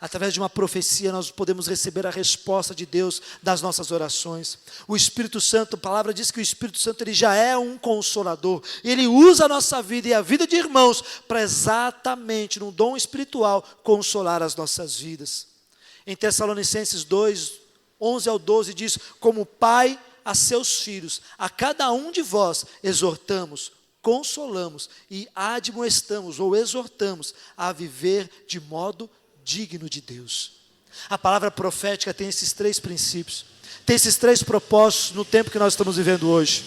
A: Através de uma profecia nós podemos receber a resposta de Deus das nossas orações. O Espírito Santo, a palavra diz que o Espírito Santo ele já é um consolador. Ele usa a nossa vida e a vida de irmãos para exatamente, num dom espiritual, consolar as nossas vidas. Em Tessalonicenses 2, 11 ao 12 diz: como pai a seus filhos, a cada um de vós exortamos, consolamos e admoestamos ou exortamos a viver de modo digno de Deus. A palavra profética tem esses 3 princípios, tem esses 3 propósitos no tempo que nós estamos vivendo hoje: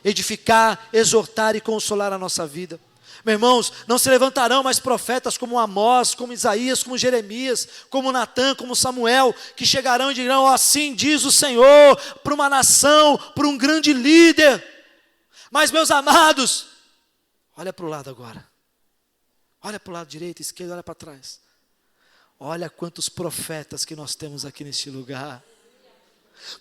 A: edificar, exortar e consolar a nossa vida. Meus irmãos, não se levantarão mais profetas como Amós, como Isaías, como Jeremias, como Natã, como Samuel, que chegarão e dirão: assim diz o Senhor, para uma nação, para um grande líder. Mas, meus amados, olha para o lado agora. Olha para o lado direito, esquerdo, olha para trás. Olha quantos profetas que nós temos aqui neste lugar.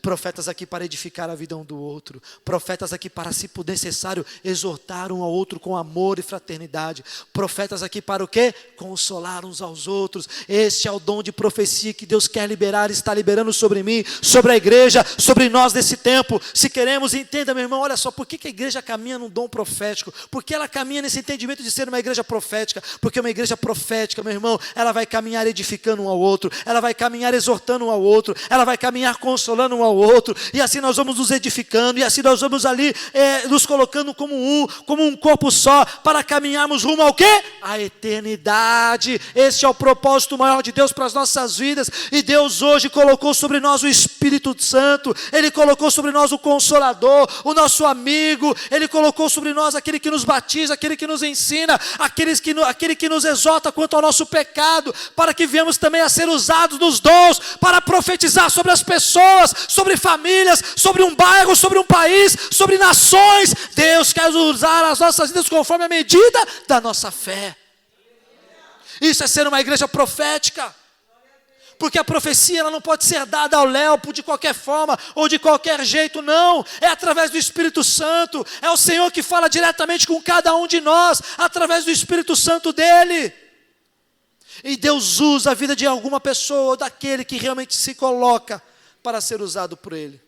A: Profetas aqui para edificar a vida um do outro. Profetas aqui para, se for necessário, exortar um ao outro com amor e fraternidade. Profetas aqui para o quê? Consolar uns aos outros. Este é o dom de profecia que Deus quer liberar, está liberando sobre mim, sobre a igreja, sobre nós nesse tempo. Se queremos, entenda, meu irmão, olha só, por que a igreja caminha num dom profético? Por que ela caminha nesse entendimento de ser uma igreja profética? Porque uma igreja profética, meu irmão, ela vai caminhar edificando um ao outro, ela vai caminhar exortando um ao outro, ela vai caminhar consolando consolando um ao outro, e assim nós vamos nos edificando, e assim nós vamos ali nos colocando como um corpo só, para caminharmos rumo ao quê? A eternidade. Esse é o propósito maior de Deus para as nossas vidas, e Deus hoje colocou sobre nós o Espírito Santo, Ele colocou sobre nós o Consolador, o nosso amigo, Ele colocou sobre nós aquele que nos batiza, aquele que nos ensina, aquele que nos exorta quanto ao nosso pecado, para que venhamos também a ser usados nos dons, para profetizar sobre as pessoas, sobre famílias, sobre um bairro, sobre um país, sobre nações. Deus quer usar as nossas vidas conforme a medida da nossa fé. Isso é ser uma igreja profética. Porque a profecia ela não pode ser dada ao léu de qualquer forma ou de qualquer jeito, não. É através do Espírito Santo. É o Senhor que fala diretamente com cada um de nós, através do Espírito Santo dEle. E Deus usa a vida de alguma pessoa ou daquele que realmente se coloca para ser usado por Ele.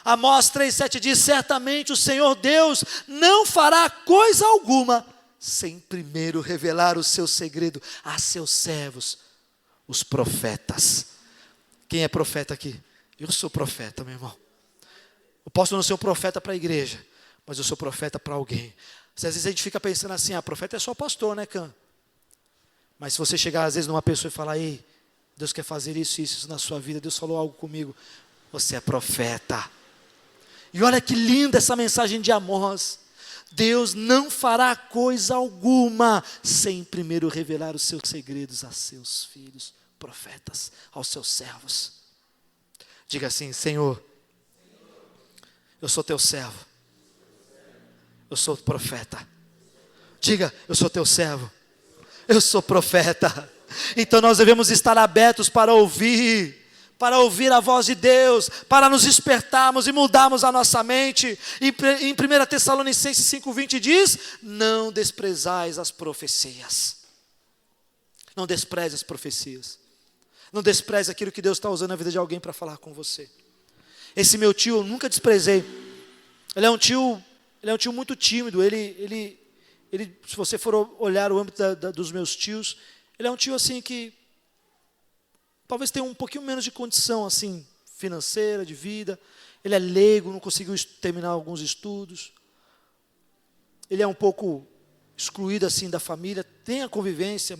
A: Amós 3,7 diz: certamente o Senhor Deus não fará coisa alguma sem primeiro revelar o seu segredo a seus servos, os profetas. Quem é profeta aqui? Eu sou profeta, meu irmão. Eu posso não ser um profeta para a igreja, mas eu sou profeta para alguém. Às vezes a gente fica pensando assim: profeta é só pastor, né, Cã? Mas se você chegar às vezes numa pessoa e falar: ei, Deus quer fazer isso na sua vida, Deus falou algo comigo, você é profeta. E olha que linda essa mensagem de Amós. Deus não fará coisa alguma sem primeiro revelar os seus segredos a seus filhos, profetas, aos seus servos. Diga assim: Senhor, eu sou teu servo, eu sou profeta. Diga: eu sou teu servo, eu sou profeta. Então nós devemos estar abertos para ouvir a voz de Deus, para nos despertarmos e mudarmos a nossa mente. Em 1 Tessalonicenses 5,20 diz: não desprezais as profecias. Não despreze as profecias. Não despreze aquilo que Deus está usando na vida de alguém para falar com você. Esse meu tio eu nunca desprezei. Ele é um tio muito tímido. Ele, se você for olhar o âmbito dos meus tios, ele é um tio assim que talvez tenha um pouquinho menos de condição assim, financeira, de vida. Ele é leigo, não conseguiu terminar alguns estudos. Ele é um pouco excluído assim da família, tem a convivência,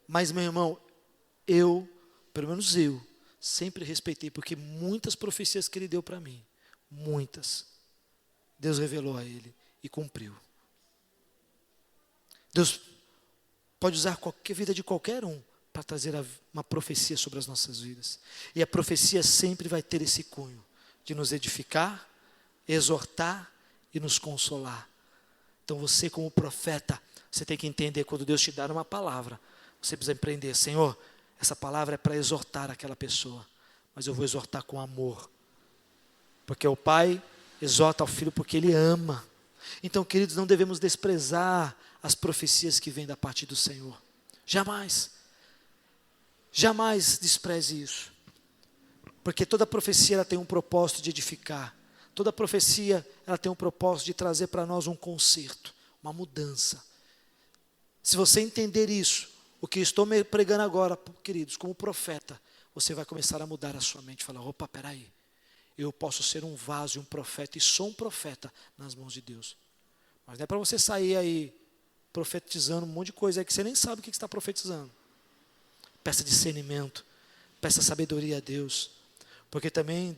A: mas meu irmão, pelo menos eu, sempre respeitei, porque muitas profecias que ele deu para mim, muitas, Deus revelou a ele e cumpriu. Deus pode usar qualquer vida de qualquer um para trazer uma profecia sobre as nossas vidas. E a profecia sempre vai ter esse cunho de nos edificar, exortar e nos consolar. Então você, como profeta, você tem que entender, quando Deus te dar uma palavra, você precisa empreender: Senhor, essa palavra é para exortar aquela pessoa, mas eu vou exortar com amor. Porque o pai exorta ao filho porque ele ama. Então, queridos, não devemos desprezar as profecias que vêm da parte do Senhor. Jamais. Jamais despreze isso. Porque toda profecia ela tem um propósito de edificar. Toda profecia ela tem um propósito de trazer para nós um conserto, uma mudança. Se você entender isso, o que estou me pregando agora, queridos, como profeta, você vai começar a mudar a sua mente. Falar: opa, peraí, eu posso ser um vaso e um profeta, e sou um profeta nas mãos de Deus. Mas não é para você sair aí profetizando um monte de coisa aí que você nem sabe o que está profetizando. Peça discernimento, peça sabedoria a Deus. Porque também,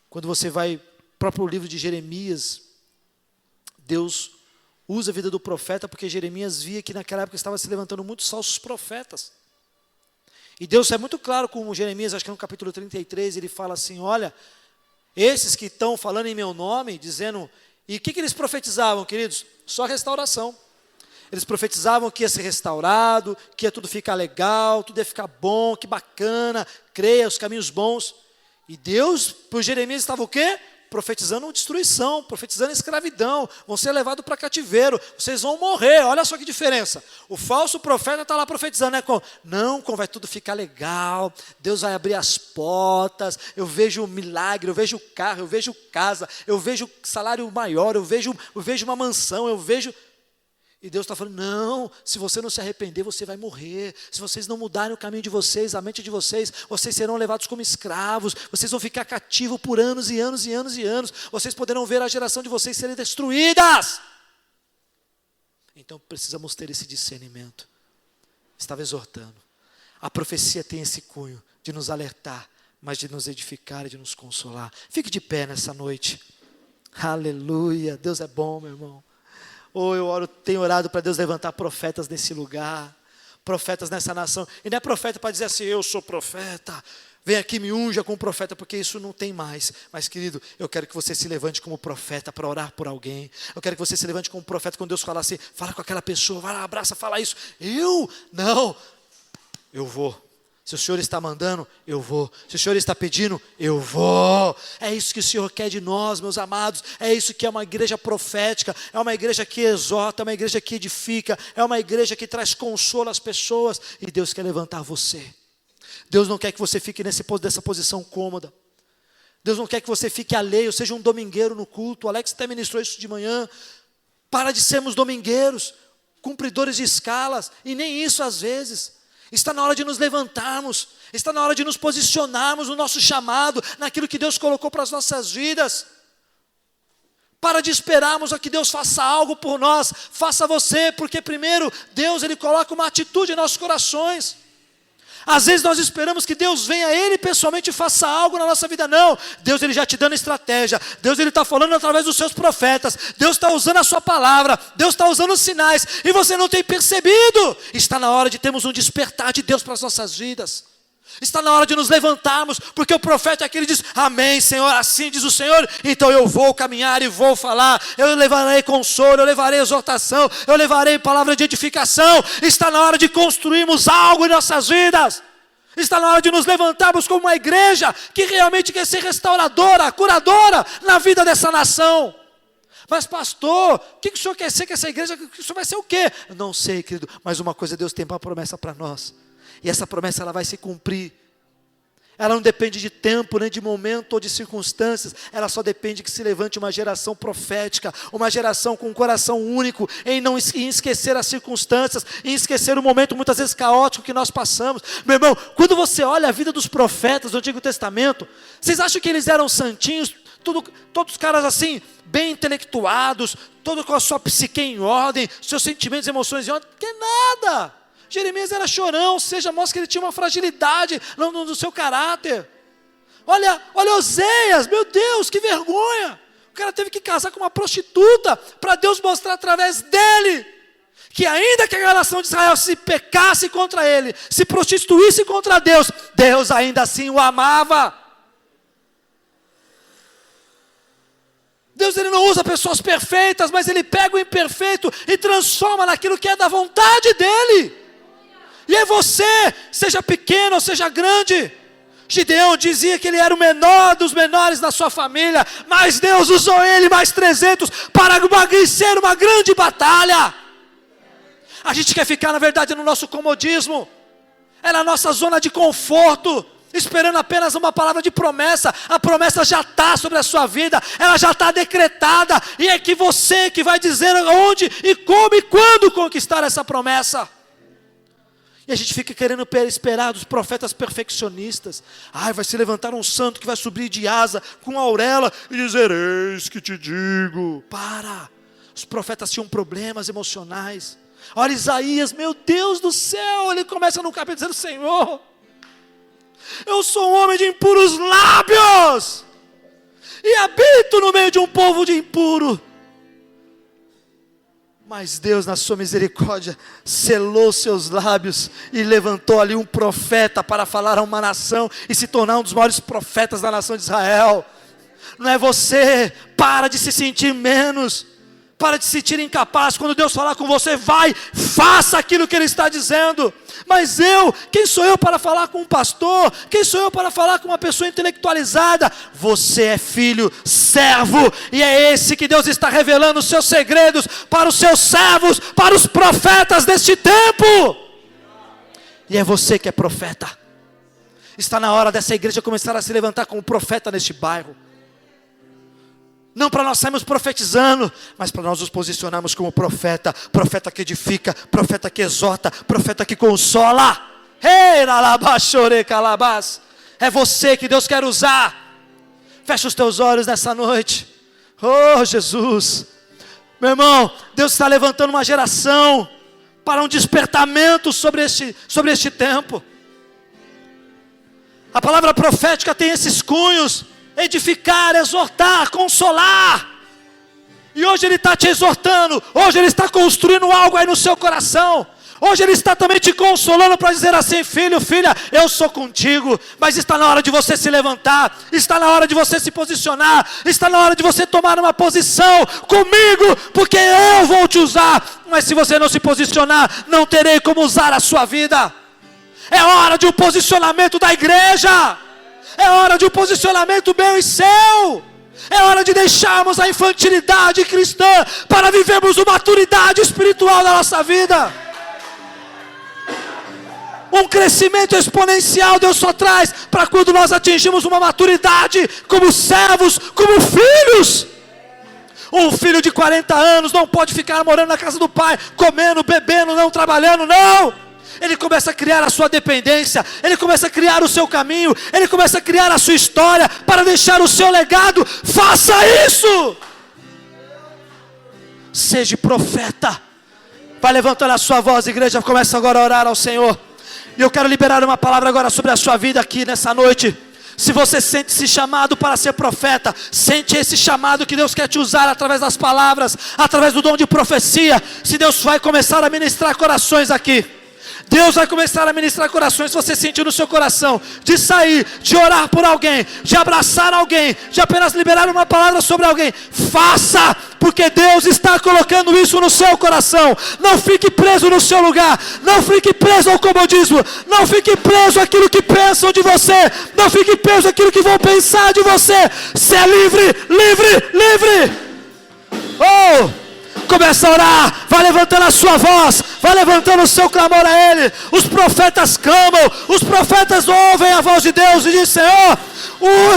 A: quando você vai, próprio livro de Jeremias, Deus usa a vida do profeta, porque Jeremias via que naquela época estava se levantando muitos falsos profetas. E Deus é muito claro com Jeremias, acho que no capítulo 33, ele fala assim: olha, esses que estão falando em meu nome, dizendo... E o que eles profetizavam, queridos? Só restauração. Eles profetizavam que ia ser restaurado, que ia tudo ficar legal, tudo ia ficar bom, que bacana, creia, os caminhos bons. E Deus, por Jeremias, estava o quê? Profetizando destruição, profetizando escravidão, vão ser levados para cativeiro, vocês vão morrer. Olha só que diferença. O falso profeta está lá profetizando, né? Vai tudo ficar legal, Deus vai abrir as portas, eu vejo milagre, eu vejo carro, eu vejo casa, eu vejo salário maior, eu vejo uma mansão, eu vejo... E Deus está falando, não, se você não se arrepender, você vai morrer. Se vocês não mudarem o caminho de vocês, a mente de vocês, vocês serão levados como escravos. Vocês vão ficar cativos por anos e anos e anos e anos. Vocês poderão ver a geração de vocês serem destruídas. Então precisamos ter esse discernimento. Estava exortando. A profecia tem esse cunho de nos alertar, mas de nos edificar e de nos consolar. Fique de pé nessa noite. Aleluia, Deus é bom, meu irmão. Eu tenho orado para Deus levantar profetas nesse lugar, profetas nessa nação. E não é profeta para dizer assim, eu sou profeta, vem aqui me unja como profeta, porque isso não tem mais. Mas querido, eu quero que você se levante como profeta para orar por alguém. Eu quero que você se levante como profeta quando Deus falar assim, fala com aquela pessoa, vai lá, abraça, fala isso. Não, eu vou. Se o Senhor está mandando, eu vou. Se o Senhor está pedindo, eu vou. É isso que o Senhor quer de nós, meus amados. É isso que é uma igreja profética. É uma igreja que exorta, é uma igreja que edifica. É uma igreja que traz consolo às pessoas. E Deus quer levantar você. Deus não quer que você fique dessa posição cômoda. Deus não quer que você fique alheio, seja um domingueiro no culto. O Alex até ministrou isso de manhã. Para de sermos domingueiros, cumpridores de escalas. E nem isso às vezes. Está na hora de nos levantarmos, está na hora de nos posicionarmos no nosso chamado, naquilo que Deus colocou para as nossas vidas. Para de esperarmos a que Deus faça algo por nós, faça você, porque primeiro Deus Ele coloca uma atitude em nossos corações. Às vezes nós esperamos que Deus venha Ele pessoalmente e faça algo na nossa vida. Não, Deus Ele já te dando estratégia. Deus Ele está falando através dos seus profetas. Deus está usando a sua palavra. Deus está usando os sinais. E você não tem percebido. Está na hora de termos um despertar de Deus para as nossas vidas. Está na hora de nos levantarmos, porque o profeta aqui ele diz, amém Senhor, assim diz o Senhor, então eu vou caminhar e vou falar, eu levarei consolo, eu levarei exortação, eu levarei palavra de edificação. Está na hora de construirmos algo em nossas vidas, está na hora de nos levantarmos como uma igreja que realmente quer ser restauradora, curadora na vida dessa nação. Mas pastor, o que o senhor quer ser com essa igreja? O senhor vai ser o quê? Eu não sei, querido, mas uma coisa Deus tem uma promessa para nós. E essa promessa ela vai se cumprir. Ela não depende de tempo, nem de momento ou de circunstâncias. Ela só depende que se levante uma geração profética, uma geração com um coração único, em esquecer as circunstâncias, em esquecer o momento muitas vezes caótico que nós passamos. Meu irmão, quando você olha a vida dos profetas do Antigo Testamento, vocês acham que eles eram santinhos, todos caras assim, bem intelectuados, todos com a sua psique em ordem, seus sentimentos e emoções em ordem? Que nada! Jeremias era chorão, ou seja, mostra que ele tinha uma fragilidade no seu caráter. Olha Oseias, meu Deus, que vergonha. O cara teve que casar com uma prostituta, para Deus mostrar através dele, que ainda que a nação de Israel se pecasse contra ele, se prostituísse contra Deus, Deus ainda assim o amava. Deus ele não usa pessoas perfeitas, mas ele pega o imperfeito e transforma naquilo que é da vontade dele. E é você, seja pequeno ou seja grande. Gideão dizia que ele era o menor dos menores da sua família, mas Deus usou ele mais 300 para vencer uma grande batalha. A gente quer ficar na verdade no nosso comodismo, é na nossa zona de conforto, esperando apenas uma palavra de promessa. A promessa já está sobre a sua vida, ela já está decretada, e é que você que vai dizer onde e como e quando conquistar essa promessa. E a gente fica querendo esperar dos profetas perfeccionistas. Vai se levantar um santo que vai subir de asa com auréola e dizer, eis que te digo. Os profetas tinham problemas emocionais. Olha Isaías, meu Deus do céu, ele começa no capítulo dizendo, Senhor, eu sou um homem de impuros lábios e habito no meio de um povo de impuro. Mas Deus, na sua misericórdia, selou seus lábios e levantou ali um profeta para falar a uma nação e se tornar um dos maiores profetas da nação de Israel. Não é você, para de se sentir menos, para de se sentir incapaz. Quando Deus falar com você, vai, faça aquilo que Ele está dizendo. Mas quem sou eu para falar com um pastor? Quem sou eu para falar com uma pessoa intelectualizada? Você é filho, servo, e é esse que Deus está revelando os seus segredos para os seus servos, para os profetas deste tempo. E é você que é profeta. Está na hora dessa igreja começar a se levantar como profeta neste bairro. Não para nós sairmos profetizando, mas para nós nos posicionarmos como profeta. Profeta que edifica, profeta que exorta, profeta que consola. É você que Deus quer usar. Fecha os teus olhos nessa noite. Oh Jesus. Meu irmão, Deus está levantando uma geração para um despertamento sobre este tempo. A palavra profética tem esses cunhos: edificar, exortar, consolar. E hoje Ele está te exortando, hoje Ele está construindo algo aí no seu coração. Hoje Ele está também te consolando para dizer assim: filho, filha, eu sou contigo. Mas está na hora de você se levantar, está na hora de você se posicionar, está na hora de você tomar uma posição comigo, porque eu vou te usar. Mas se você não se posicionar, não terei como usar a sua vida. É hora de um posicionamento da igreja. É hora de um posicionamento meu e seu. É hora de deixarmos a infantilidade cristã para vivermos uma maturidade espiritual na nossa vida. Um crescimento exponencial Deus só traz para quando nós atingimos uma maturidade como servos, como filhos. Um filho de 40 anos não pode ficar morando na casa do pai, comendo, bebendo, não trabalhando, não. Ele começa a criar a sua dependência, ele começa a criar o seu caminho, ele começa a criar a sua história para deixar o seu legado. Faça isso! Seja profeta. Vai levantando a sua voz, igreja, começa agora a orar ao Senhor. E eu quero liberar uma palavra agora sobre a sua vida aqui nessa noite. Se você sente-se chamado para ser profeta, sente esse chamado que Deus quer te usar através das palavras, através do dom de profecia. Se Deus vai começar a ministrar corações aqui, Deus vai começar a ministrar corações. Se você sentir no seu coração de sair, de orar por alguém, de abraçar alguém, de apenas liberar uma palavra sobre alguém, faça, porque Deus está colocando isso no seu coração. Não fique preso no seu lugar, não fique preso ao comodismo, não fique preso àquilo que pensam de você, não fique preso àquilo que vão pensar de você. Você é livre, livre, livre. Oh! Começa a orar, vai levantando a sua voz, vai levantando o seu clamor a Ele. Os profetas clamam, os profetas ouvem a voz de Deus e dizem: Senhor,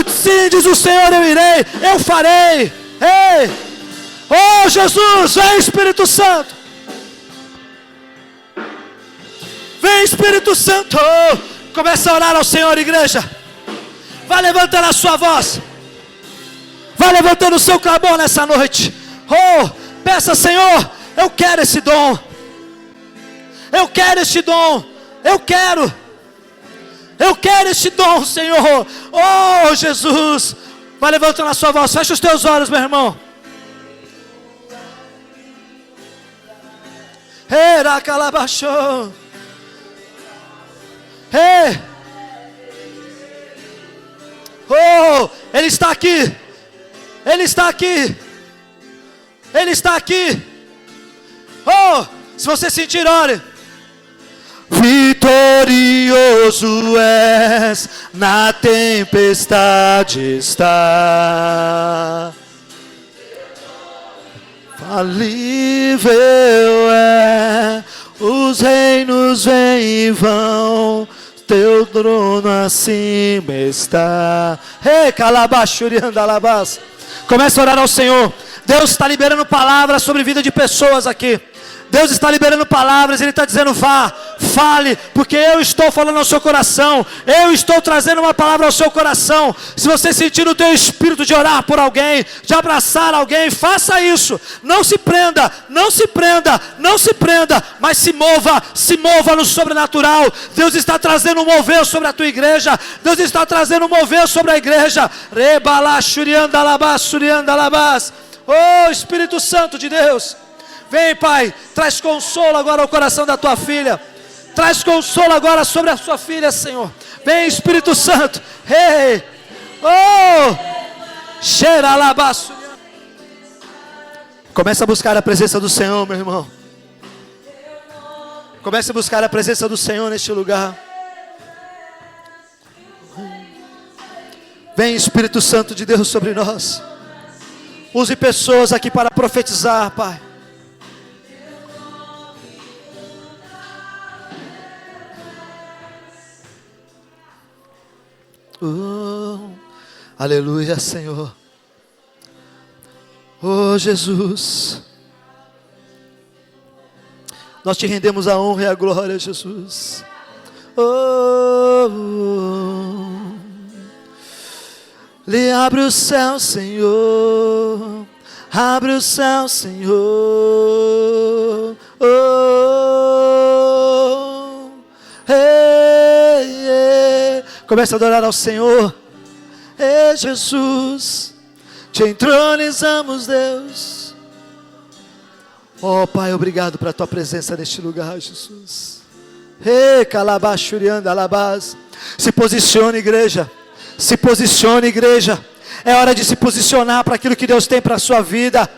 A: sim, diz o Senhor, eu irei, eu farei. Ei, oh Jesus, vem Espírito Santo, vem Espírito Santo. Começa a orar ao Senhor, igreja. Vai levantando a sua voz, vai levantando o seu clamor nessa noite. Oh, peça: Senhor, eu quero esse dom. Eu quero este dom. Eu quero este dom, Senhor. Oh, Jesus. Vai levantando a sua voz. Fecha os teus olhos, meu irmão. Oh, Ele está aqui. Ele está aqui. Ele está aqui. Oh, se você sentir, ore. Vitorioso és, na tempestade está. Falível é, os reinos vêm e vão, teu trono acima está. Ei, calabachuriandalabás. Comece a orar ao Senhor. Deus está liberando palavras sobre a vida de pessoas aqui. Deus está liberando palavras, Ele está dizendo: vá, fale, porque eu estou falando ao seu coração, eu estou trazendo uma palavra ao seu coração. Se você sentir no teu espírito de orar por alguém, de abraçar alguém, faça isso. Não se prenda, não se prenda, não se prenda, mas se mova no sobrenatural. Deus está trazendo um mover sobre a tua igreja, Deus está trazendo um mover sobre a igreja. Oh, Espírito Santo de Deus, vem, Pai, traz consolo agora ao coração da tua filha. Traz consolo agora sobre a sua filha, Senhor. Vem, Espírito Santo. Hey. Oh. Comece a buscar a presença do Senhor, meu irmão. Comece a buscar a presença do Senhor neste lugar. Vem, Espírito Santo de Deus, sobre nós. Use pessoas aqui para profetizar, Pai. Aleluia, Senhor. Oh Jesus, nós te rendemos a honra e a glória, Jesus. Oh, lhe abre o céu, Senhor. Abre o céu, Senhor. Oh, ei, ei. Comece a adorar ao Senhor. Ei, Jesus, te entronizamos, Deus. Oh, Pai, obrigado pela tua presença neste lugar, Jesus. Ei, calabachurianda, alabás. Se posicione, igreja. Se posicione, igreja. É hora de se posicionar para aquilo que Deus tem para a sua vida.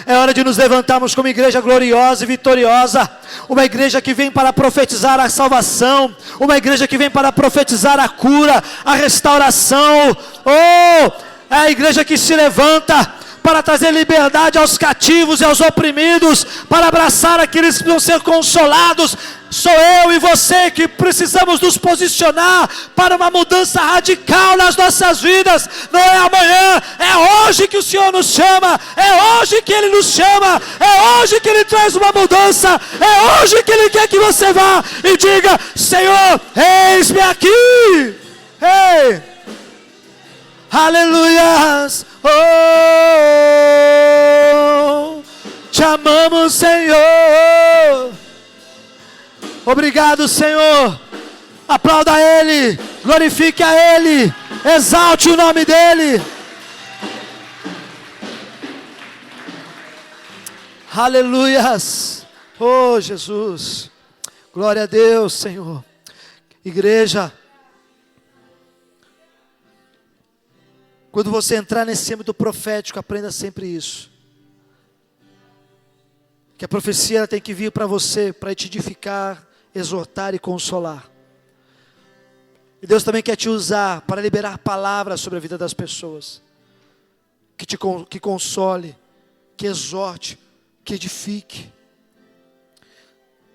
A: É hora de nos levantarmos como igreja gloriosa e vitoriosa. Uma igreja que vem para profetizar a salvação. Uma igreja que vem para profetizar a cura, a restauração. Oh, é a igreja que se levanta para trazer liberdade aos cativos e aos oprimidos, para abraçar aqueles que vão ser consolados. Sou eu e você que precisamos nos posicionar para uma mudança radical nas nossas vidas. Não é amanhã, é hoje que o Senhor nos chama, é hoje que Ele nos chama, é hoje que Ele traz uma mudança, é hoje que Ele quer que você vá e diga: Senhor, eis-me aqui. Ei, aleluias. Oh, te amamos, Senhor. Obrigado, Senhor. Aplauda a Ele, glorifique a Ele, exalte o nome dEle. Aleluias. Oh, Jesus. Glória a Deus, Senhor. Igreja, quando você entrar nesse âmbito profético, aprenda sempre isso. Que a profecia tem que vir para você, para te edificar, exortar e consolar. E Deus também quer te usar para liberar palavras sobre a vida das pessoas. Que console, que exorte, que edifique.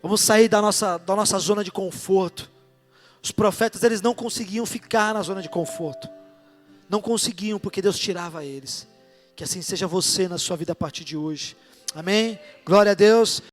A: Vamos sair da nossa zona de conforto. Os profetas, eles não conseguiam ficar na zona de conforto. Não conseguiam, porque Deus tirava eles. Que assim seja você na sua vida a partir de hoje. Amém? Glória a Deus.